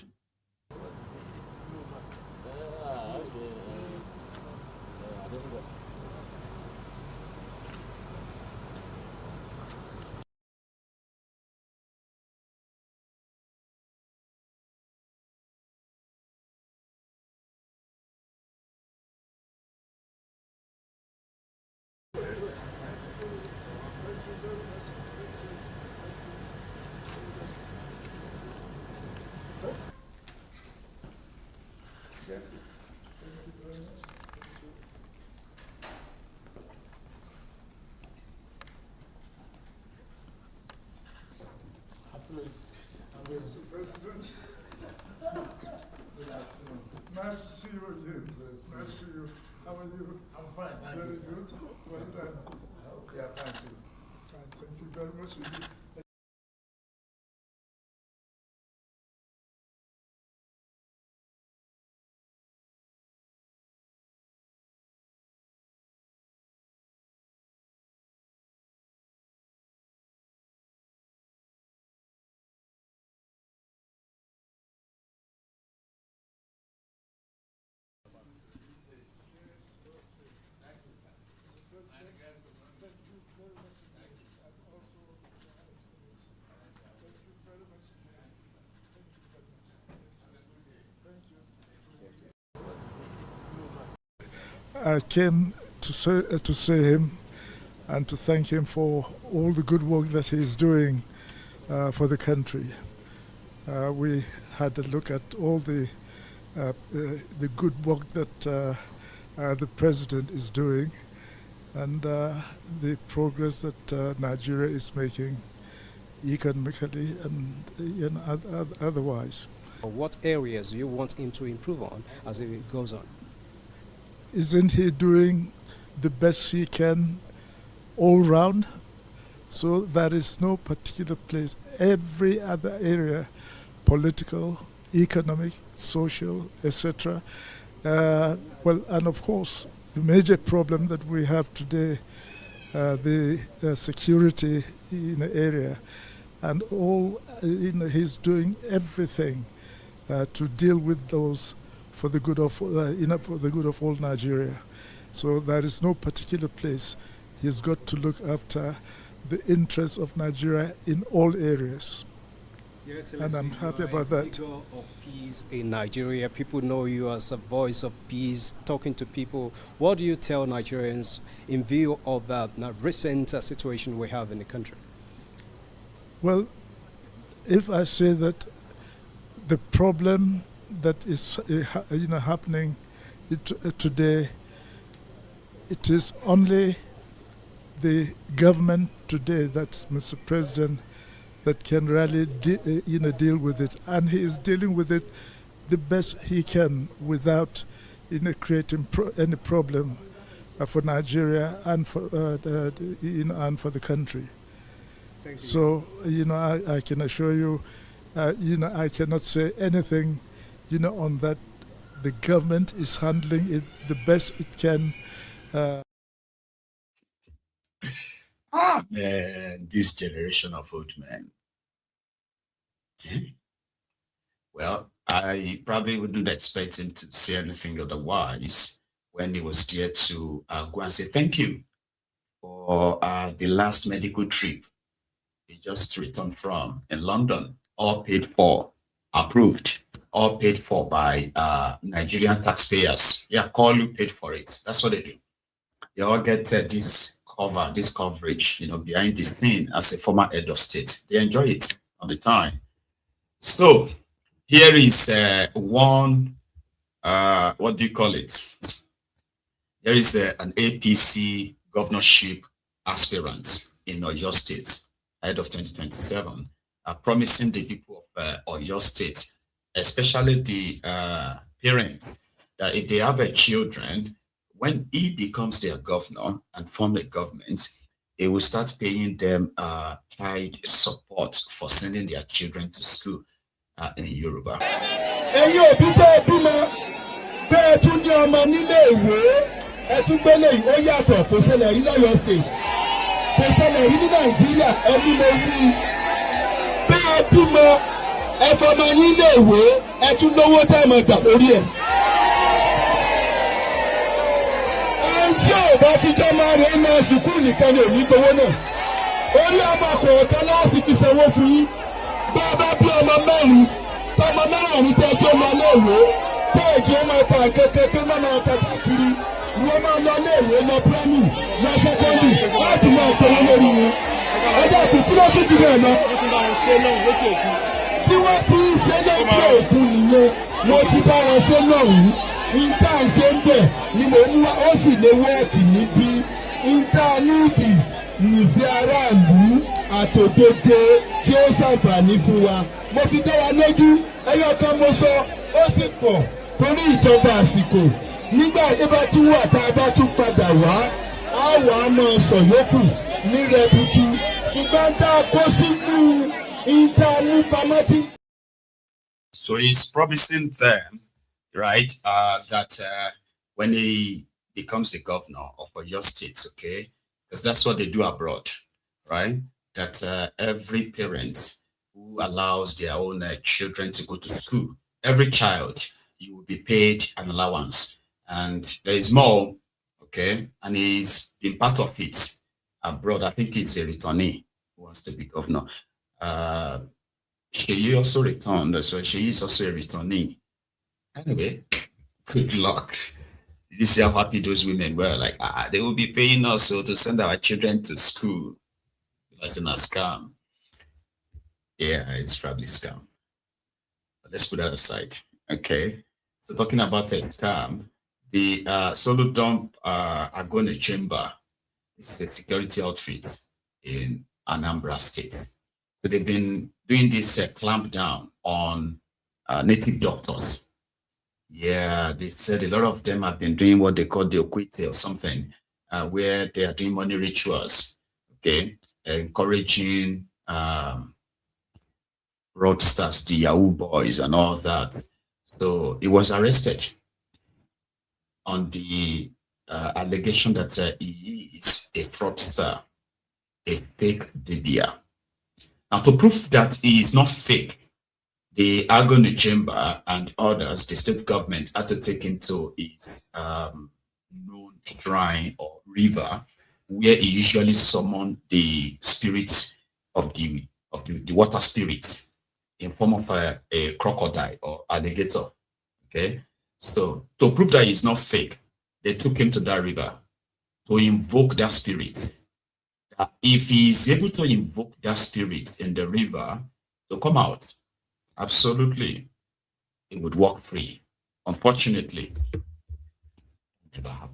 Mr. President. Nice to see you again. Nice to see you. How are you? I'm fine, thank you. Very good. Well done. Okay, thank you. Fine, thank you very much indeed. I came to see him and to thank him for all the good work that he's doing for the country. We had a look at all the good work that the president is doing and the progress that Nigeria is making economically and otherwise. What areas do you want him to improve on as it goes on? Isn't he doing the best he can all round? So there is no particular place. Every other area, political, economic, social, etc. Well, and of course, the major problem that we have today, the security in the area, and all, he's doing everything to deal with those for the good of for the good of all Nigeria. So there is no particular place. He's got to look after the interests of Nigeria in all areas. and I'm happy about that. Figure of peace in Nigeria. People know you as a voice of peace, talking to people. What do you tell Nigerians in view of that recent situation we have in the country? Well, if I say that the problem that is happening today, it is only the government today, that's Mr. President, that can really deal with it, and he is dealing with it the best he can without creating any problem for Nigeria and for and for the country. Thank you. So I can assure you, I cannot say anything on that. The government is handling it the best it can. Man, this generation of old men. Well, I probably wouldn't expect him to say anything otherwise when he was there to go and say thank you for the last medical trip he just returned from in London, all paid for, approved, all paid for by Nigerian taxpayers. Yeah, Kalu paid for it. That's what they do. They all get this coverage, behind the scene as a former head of state. They enjoy it all the time. So here is one, what do you call it? There is an APC governorship aspirant in Oyo State, ahead of 2027, promising the people of Oyo State, especially the parents, that if they have children, when he becomes their governor and form a government, he will start paying them child support for sending their children to school in Yoruba. bá jíjọ́ máa rẹ̀ ń máa sùkúrù nìkan ní òní gbowó náà. Orí ọmọ kọ̀ọ̀kan láti fi sanwó fún yín. Bí a bá bí ọmọ mẹ́rin, tọmọ mẹ́rin tẹ́ kí ó máa léèwé, tẹ́ èjì ó máa ta kékeré tó máa ta káàkiri. Wọ́n máa lọ léèwé lọ pírámì, lọ sẹ́kọ́ndì láti máa tẹ̀wé lórí wọn. Ọjọ́ ìkú tí wọ́n tún di bẹ́ẹ̀ lọ. Bí wọ́n ti ń ṣe lókè òkun nìyẹn, wọ́n ti bá wọn ṣe lọ́hùn-ún. Ìta ṣe ń bẹ̀ ni mò ń wá, ó sì lè wọ́ọ̀kì níbí. Ìta níbi nìfẹ́ aráàlú àtòdodo tí ó ṣàǹfààní fún wa. Mo fi dá wa lójú, ẹyọ kan mo sọ, ó sì pọ̀ torí ìjọba àsìkò. Nígbà tí bá tún wà tá a bá tún padà wá, á wà á máa sọ yòókù ní rẹbutu. Ṣùgbọ́n tá a kó sínú ìta ní pamọ́tì. So he's promising them, right, that when he becomes the governor of your state, okay, because that's what they do abroad, right, that every parent who allows their own children to go to school, every child, you will be paid an allowance. And there is more, okay, and he's been part of it abroad. I think he's a returnee who wants to be governor. She also returned, so she is also a returnee. Anyway, good luck. Did you see how happy those women were? Like, they will be paying us to send our children to school. That's in a scam. Yeah, it's probably scam. But let's put that aside. Okay. So talking about a scam, the solo dump Agone Chamber is a security outfit in Anambra State. So they've been doing this clamp down on native doctors. Yeah, they said a lot of them have been doing what they call the okwite or something, where they are doing money rituals, okay, encouraging roadsters, the Yahoo boys and all that. So he was arrested on the allegation that he is a fraudster, a fake Dibia. Now, to prove that he is not fake, the Agone Chamber and others, the state government, had to take him to his known shrine or river, where he usually summoned the spirits of the water spirit. in form of a crocodile or alligator. Okay, so to prove that it's not fake, they took him to that river to invoke that spirit. If he is able to invoke that spirit in the river to come out, absolutely, it would walk free. Unfortunately, it never happened.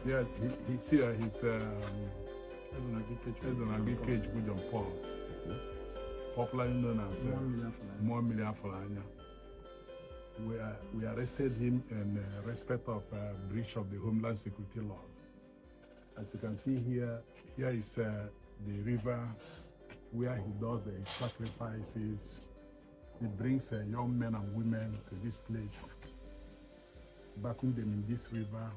Yeah, he's here. He's cage William Paul, popularly known as 1 million Fulanya. We arrested him in respect of breach of the Homeland Security law. As you can see here, here is the river where he does his sacrifices. He brings young men and women to this place, bathing them in this river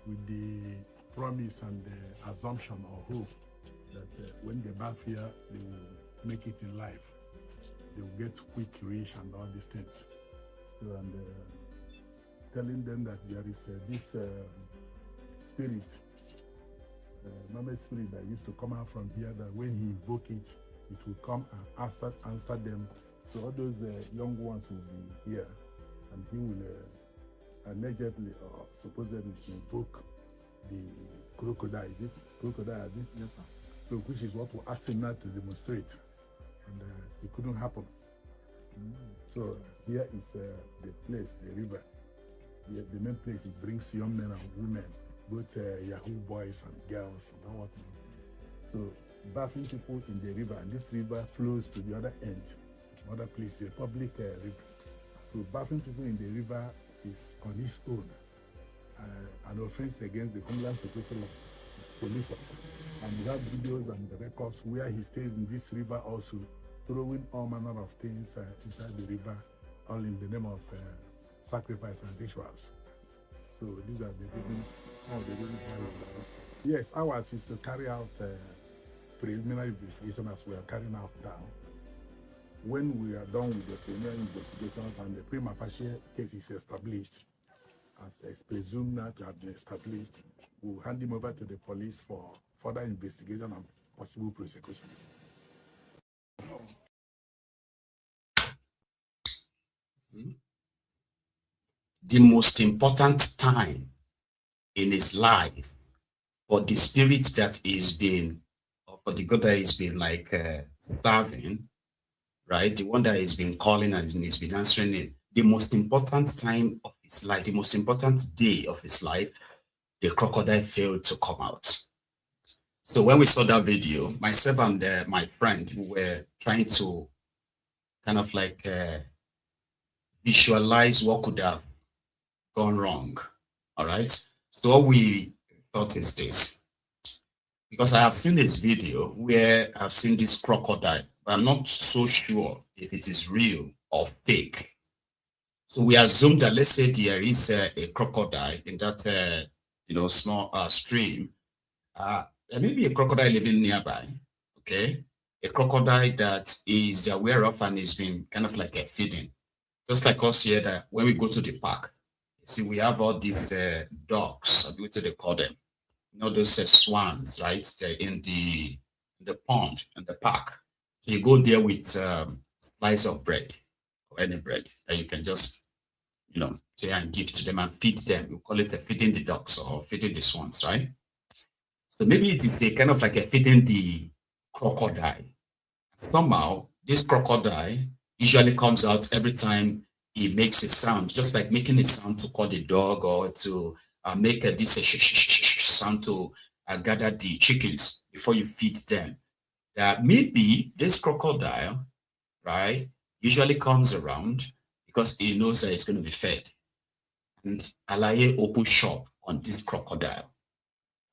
with the promise and the assumption or hope that when they bath here, they will make it in life. They will get quick rich and all these things. So, and telling them that there is this spirit, normal spirit that used to come out from here, that when he invoke it, it will come and answer them. So all those young ones will be here, and he will allegedly or supposedly invoke the crocodile. Is it crocodile? Is it? Yes, sir. So which is what we asked him not to demonstrate, and it couldn't happen. So here is the place, the river. The main place, it brings young men and women, both Yahoo boys and girls and all that. So bathing people in the river, and this river flows to the other end, other place, a public river. So bathing people in the river is on its own an offense against the Homeland Security law, pollution. And we have videos and the records where he stays in this river also, throwing all manner of things inside the river, all in the name of sacrifice and rituals. So these are the reasons, some of the reasons why we are arrested. Yes, ours is to carry out preliminary investigation as we are carrying out now. when we are done with the preliminary investigations and the prima facie case is established, as presumed now to have been established, we'll hand him over to the police for further investigation and possible prosecution. The most important time in his life for the spirit that is being, or for the God that is being like serving, right? The one that is been calling and he's been answering it. The most important time of his life, the most important day of his life, the crocodile failed to come out. So when we saw that video, myself and my friend, we were trying to kind of like visualize what could have gone wrong. All right. So what we thought is this, because I have seen this video where I've seen this crocodile, but I'm not so sure if it is real or fake. So we assume that, let's say there is a crocodile in that small stream. There may be a crocodile living nearby. Okay, a crocodile that is aware of and is being kind of like a feeding, just like us here. That when we go to the park, see we have all these dogs. What do they call them? You know, those swans, right? They're in the pond in the park. So you go there with slice of bread or any bread, and you can just try and give to them and feed them. You call it a feeding the ducks or feeding the swans, right? So maybe it is a kind of like a feeding the crocodile. Somehow, this crocodile usually comes out every time he makes a sound, just like making a sound to call the dog or to make this sound to gather the chickens before you feed them. That maybe this crocodile, right, usually comes around because he knows that it's going to be fed. And Alaye opened shop on this crocodile.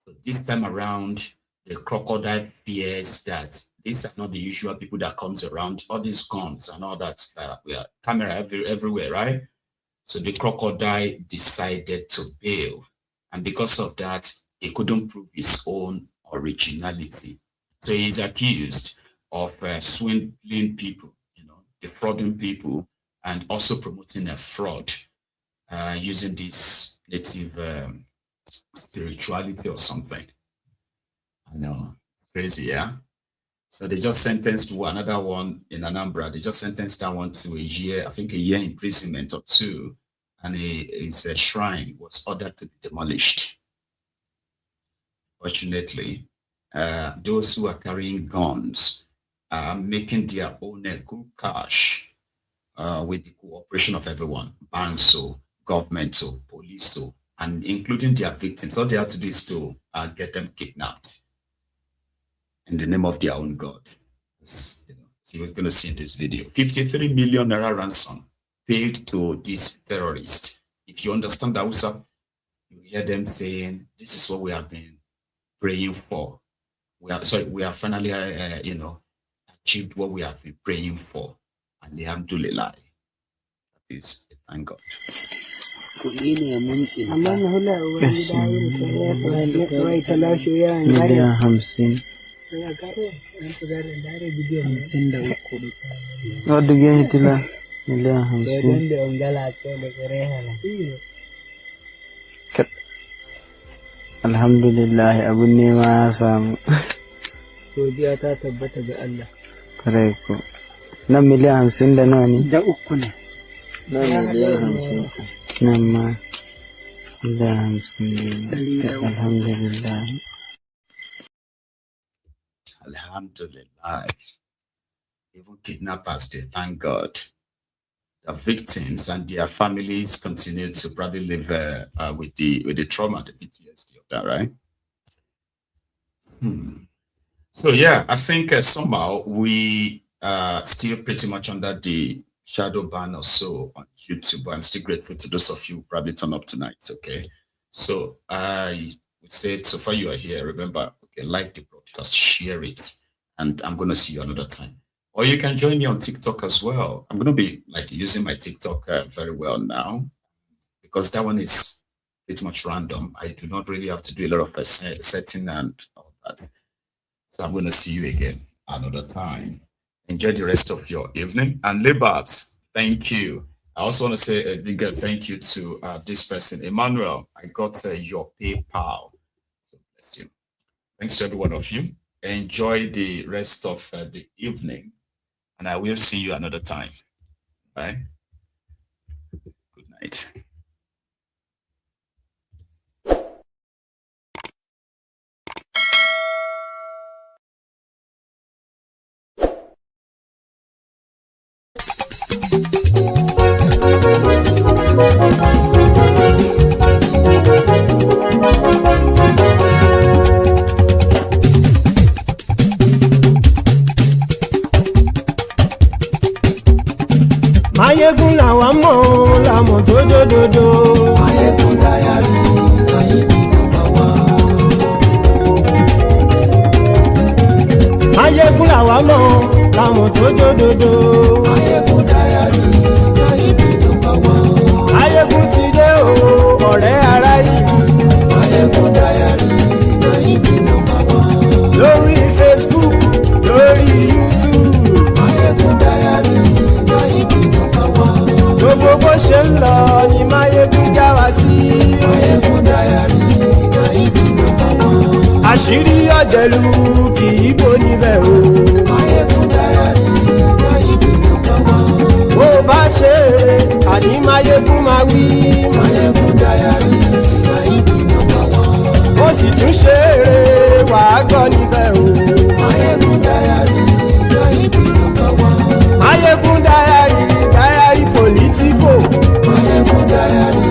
So this time around, the crocodile fears that these are not the usual people that comes around, all these guns and all that, we are camera everywhere, right? So the crocodile decided to bail. And because of that, he couldn't prove his own originality. So he's accused of swindling people, defrauding people, and also promoting a fraud using this native spirituality or something. I know, it's crazy, yeah? So they just sentenced another one in Anambra. They just sentenced that one to a year, I think a year imprisonment or 2, and his shrine was ordered to be demolished. Fortunately, those who are carrying guns are making their own good cash with the cooperation of everyone, banks, government, police, and including their victims. All they have to do is to get them kidnapped in the name of their own God. You're going to see in this video. 53 million naira ransom paid to this terrorist. If you understand the Hausa, you hear them saying, this is what we have been praying for. We have finally, achieved what we have been praying for. And alhamdulillah. That is, thank God. Alhamdulillah, abun nema ya samu. Godiya ta tabbata ga Allah. Kare ku. Nan miliyan 50 da nawa ne? Da 3 ne. Nan miliyan 50. Nan ma miliyan 50. Alhamdulillah. Alhamdulillah. Even kidnappers, they thank God. The victims and their families continue to probably live with the trauma, the PTSD of that, right? So yeah, I think somehow we are still pretty much under the shadow ban or so on YouTube. I'm still grateful to those of you who probably turn up tonight. Okay, so I would say, so far you are here, remember, okay, like the broadcast, share it, and I'm going to see you another time. Or you can join me on TikTok as well. I'm going to be like using my TikTok very well now, because that one is pretty much random. I do not really have to do a lot of setting and all that. So I'm going to see you again another time. Enjoy the rest of your evening. And Libert, thank you. I also want to say a big thank you to this person, Emmanuel. I got your PayPal. So bless you. Thanks to every one of you. Enjoy the rest of the evening. And I will see you another time. Bye. Good night. Mayegun làwa mọ̀ làmọ̀ tó dòdòdò. Mayegun dayari Mayegun number one. Mayegun làwa mọ̀ làmọ̀ tó dòdòdò. Mayegun dayari Mayegun number one. Mayegun ti dé o ọ̀rẹ́ ara ìlú. Mayegun dayari Mayegun number one. Lórí Facebook lórí YouTube. Mayegun dayari Mayegun number one. Gbogbo bó ṣe ń lọ ni Mayegun já wa sí. Mayegun dayari Mayegun number one. Àṣírí ọ̀jẹ̀lú kì í bò níbẹ̀ o. Mayegun dayari Mayegun number one. Bó bá ṣe eré àní Mayegun máa wí. Mayegun dayari Mayegun number one. Ó sì tún ṣe eré wàá gbọ́ níbẹ̀ o. Mayegun dayari Mayegun number one. Mayegun dayari politico. Mayegun dayari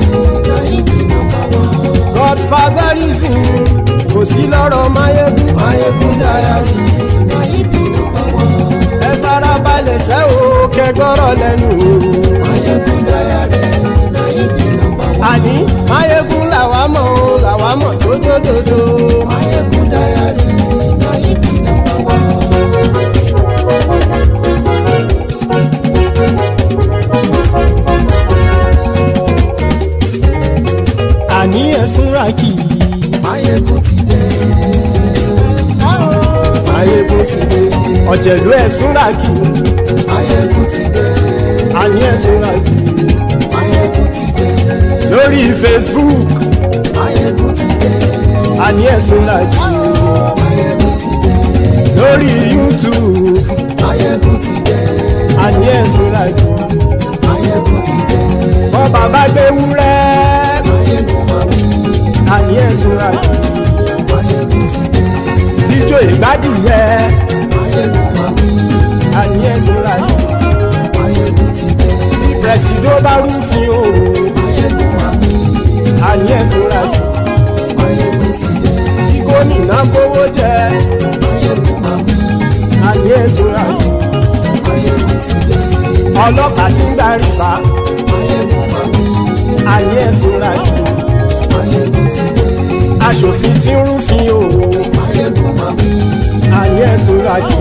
Mayegun number one. Godfatherism kò sí lọ́rọ̀ Mayegun. Mayegun dayari Mayegun number one. Ẹ farabalẹ̀ sẹ́ o kẹgbọ́rọ̀ lẹ́nu o. Mayegun dayari Mayegun number one. Àní Mayegun làwa mọ̀ tó dòdòdò. Mayegun dayari Mayegun number one. Àní ẹ̀sùn ràkì. Mayegun ti dé. Mayegun ti dé. Ọ̀jẹ̀lú ẹ̀sùn ràkì. Mayegun ti dé. Àní ẹ̀sùn ràkì. Mayegun ti dé. Lórí Facebook. Mayegun ti dé. Àní ẹ̀sùn ràkì. Mayegun ti dé. Lórí YouTube. Mayegun ti dé. Àní ẹ̀sùn ràkì. Mayegun ti dé. Bọ́ bàbá gbé wúrẹ́. Mayegun máa wí. Àní ẹ̀sùn ràkì. Mayegun ti dé. Ijó ìgbádìyẹ. Mayegun máa wí. Àní ẹ̀sùn ràkì. Mayegun ti dé. Presido bá rúfin o. Mayegun máa wí. Àní ẹ̀sùn ràkì. Mayegun ti dé. Kí gómìnà kówó jẹ. Mayegun máa wí. Àní ẹ̀sùn ràkì. Mayegun ti dé. Ọlọ́pàá tí ń gba rìbá. Mayegun máa wí. Àní ẹ̀sùn ràkì. Mayegun ti dé. Aṣòfin tí ń rúfin o. Mayegun máa wí. Àní ẹ̀sùn ràkì.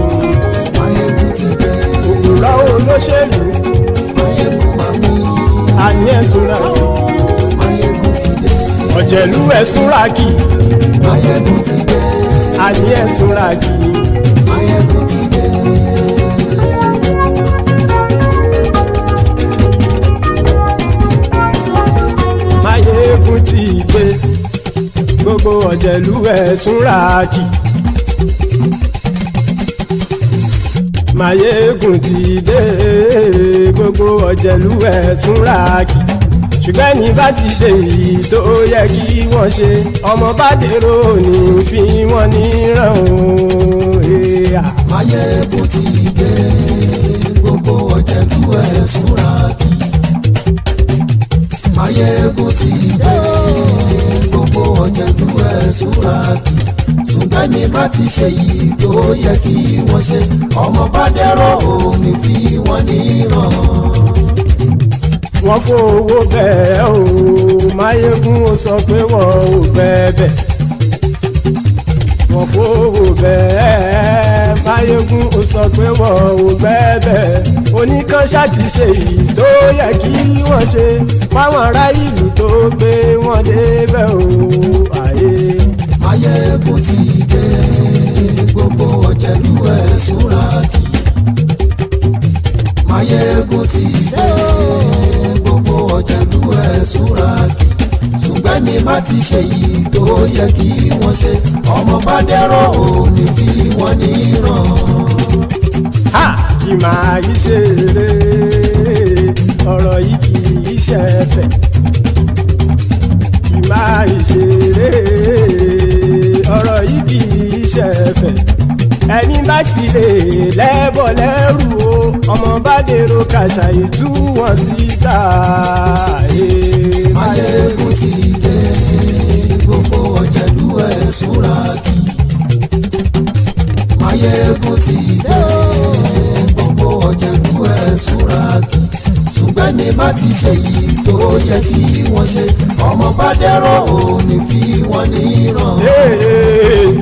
Mayegun ti dé. Òpùrọ́ olóṣèlú. Mayegun máa wí. Àní ẹ̀sùn ràkì. Mayegun ti dé. Ọ̀jẹ̀lú ẹ̀sùn ràkì. Mayegun ti dé. Àní ẹ̀sùn ràkì. Mayegun ti dé. Mayegun ti dé. Gbogbo ọ̀jẹ̀lú ẹ̀sùn ràkì. Mayegun ti dé. Gbogbo ọ̀jẹ̀lú ẹ̀sùn ràkì. Ṣùgbọ́n ní bá ti ṣe èyí tó yẹ kí wọ́n ṣe, ọmọ bá dèrò ní fi wọ́n níran o. Mayegun ti dé. Gbogbo ọ̀jẹ̀lú ẹ̀sùn ràkì. Mayegun ti dé. Gbogbo ọ̀jẹ̀lú ẹ̀sùn ràkì. Ṣùgbọ́n ní bá ti ṣe èyí tó yẹ kí wọ́n ṣe, ọmọ bá dèrò ní fi wọ́n níran. Wọ́n fowó bẹ́ẹ̀ o, Mayegun ó sọ pé wọ́n ò fẹ́ bẹ̀. Wọ́n fowó bẹ́ẹ̀, Mayegun ó sọ pé wọ́n ò fẹ́ bẹ̀. Oníkan ṣáàtì ṣe èyí tó yẹ kí wọ́n ṣe, fáwọn ará ìlú tó gbé wọn débẹ̀ o. Mayegun ti dé. Gbogbo ọ̀jẹ̀lú ẹ̀sùn ràkì. Máyégún ti dé gbogbo ọ̀jẹ̀lú ẹ̀ súra kì ṣùgbọ́n ní má ti ṣe yìí tó yẹ kí wọ́n ṣe ọmọ bá dẹ́rọ̀ ò ní fi wọ́n níran. Kì máa yí ṣe eré ọ̀rọ̀ yìí kì í ṣe ẹ̀fẹ̀. Kì máa yí ṣe eré ọ̀rọ̀ yìí kì í ṣe ẹ̀fẹ̀. Ẹni bá ti lè lẹ́bọ̀ lẹ́rù o ọmọ bá dèrò kàṣàyè tú wọn síta. Máyégún ti dé gbogbo ọ̀jẹ̀lú ẹ̀ súra kì. Máyégún ti dé gbogbo ọ̀jẹ̀lú ẹ̀ súra kì ṣùgbọ́n ní má ti ṣe yìí tó yẹ kí wọ́n ṣe ọmọ bá dẹ́rọ̀ ò ní fi wọ́n níran.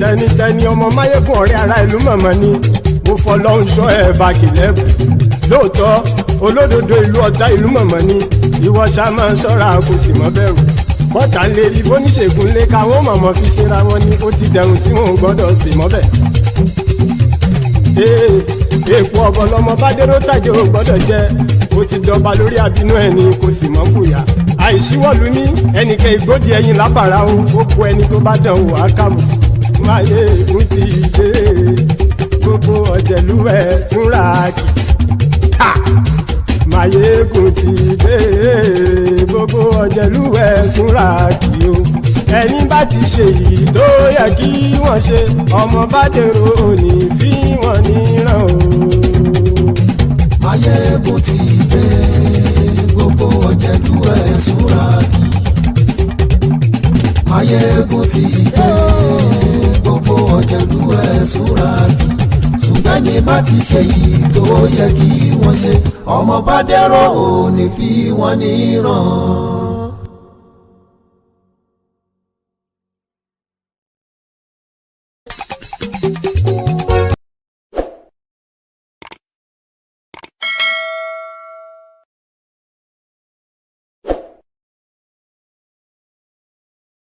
Tẹnitẹni ọmọ Máyégún ọ̀rẹ́ ara ìlú mọ̀mọ́ ni mo fọlọ́hún ṣọ́ ẹ̀ bá kìlẹ́bù lóòótọ́ olódodo ìlú ọ̀tá ìlú mọ̀mọ́ ni ìwọ ṣá máa ń ṣọ́ra kò sì mọ́ bẹ̀rù bọ́tà ń lè rí bóníṣègùn lé káwọn mọ̀mọ́ fi ṣera wọn ni ó ti dẹrùn tí wọn ò gbọ́dọ̀ sì mọ́ bẹ̀. Èèpo ọ̀bọ lọmọ bá dérò tàjẹ́ ò gbọ́dọ̀ jẹ́ ó ti dọba lórí abínú ẹni kò sì mọ́ bùyà àìsíwọ́lu ní ẹnìkẹ́ ìgbódì ẹyin lábàrá o ó kó ẹni tó bá dán wò á kàmù. Máyégún ti dé gbogbo ọ̀jẹ̀lú ẹ̀ túnra kì. Máyégún ti dé gbogbo ọ̀jẹ̀lú ẹ̀ túnra kì o. Ẹni bá ti ṣe yìí tó yẹ kí wọ́n ṣe ọmọ bá dèrò òní fi wọ́n níran o. Máyégún ti dé gbogbo ọ̀jẹ̀lú ẹ̀ súra kì. Máyégún ti dé gbogbo ọ̀jẹ̀lú ẹ̀ súra kì ṣùgbọ́n ní má ti ṣe yìí tó yẹ kí wọ́n ṣe ọmọ bá dẹ́rọ̀ ò ní fi wọ́n níran.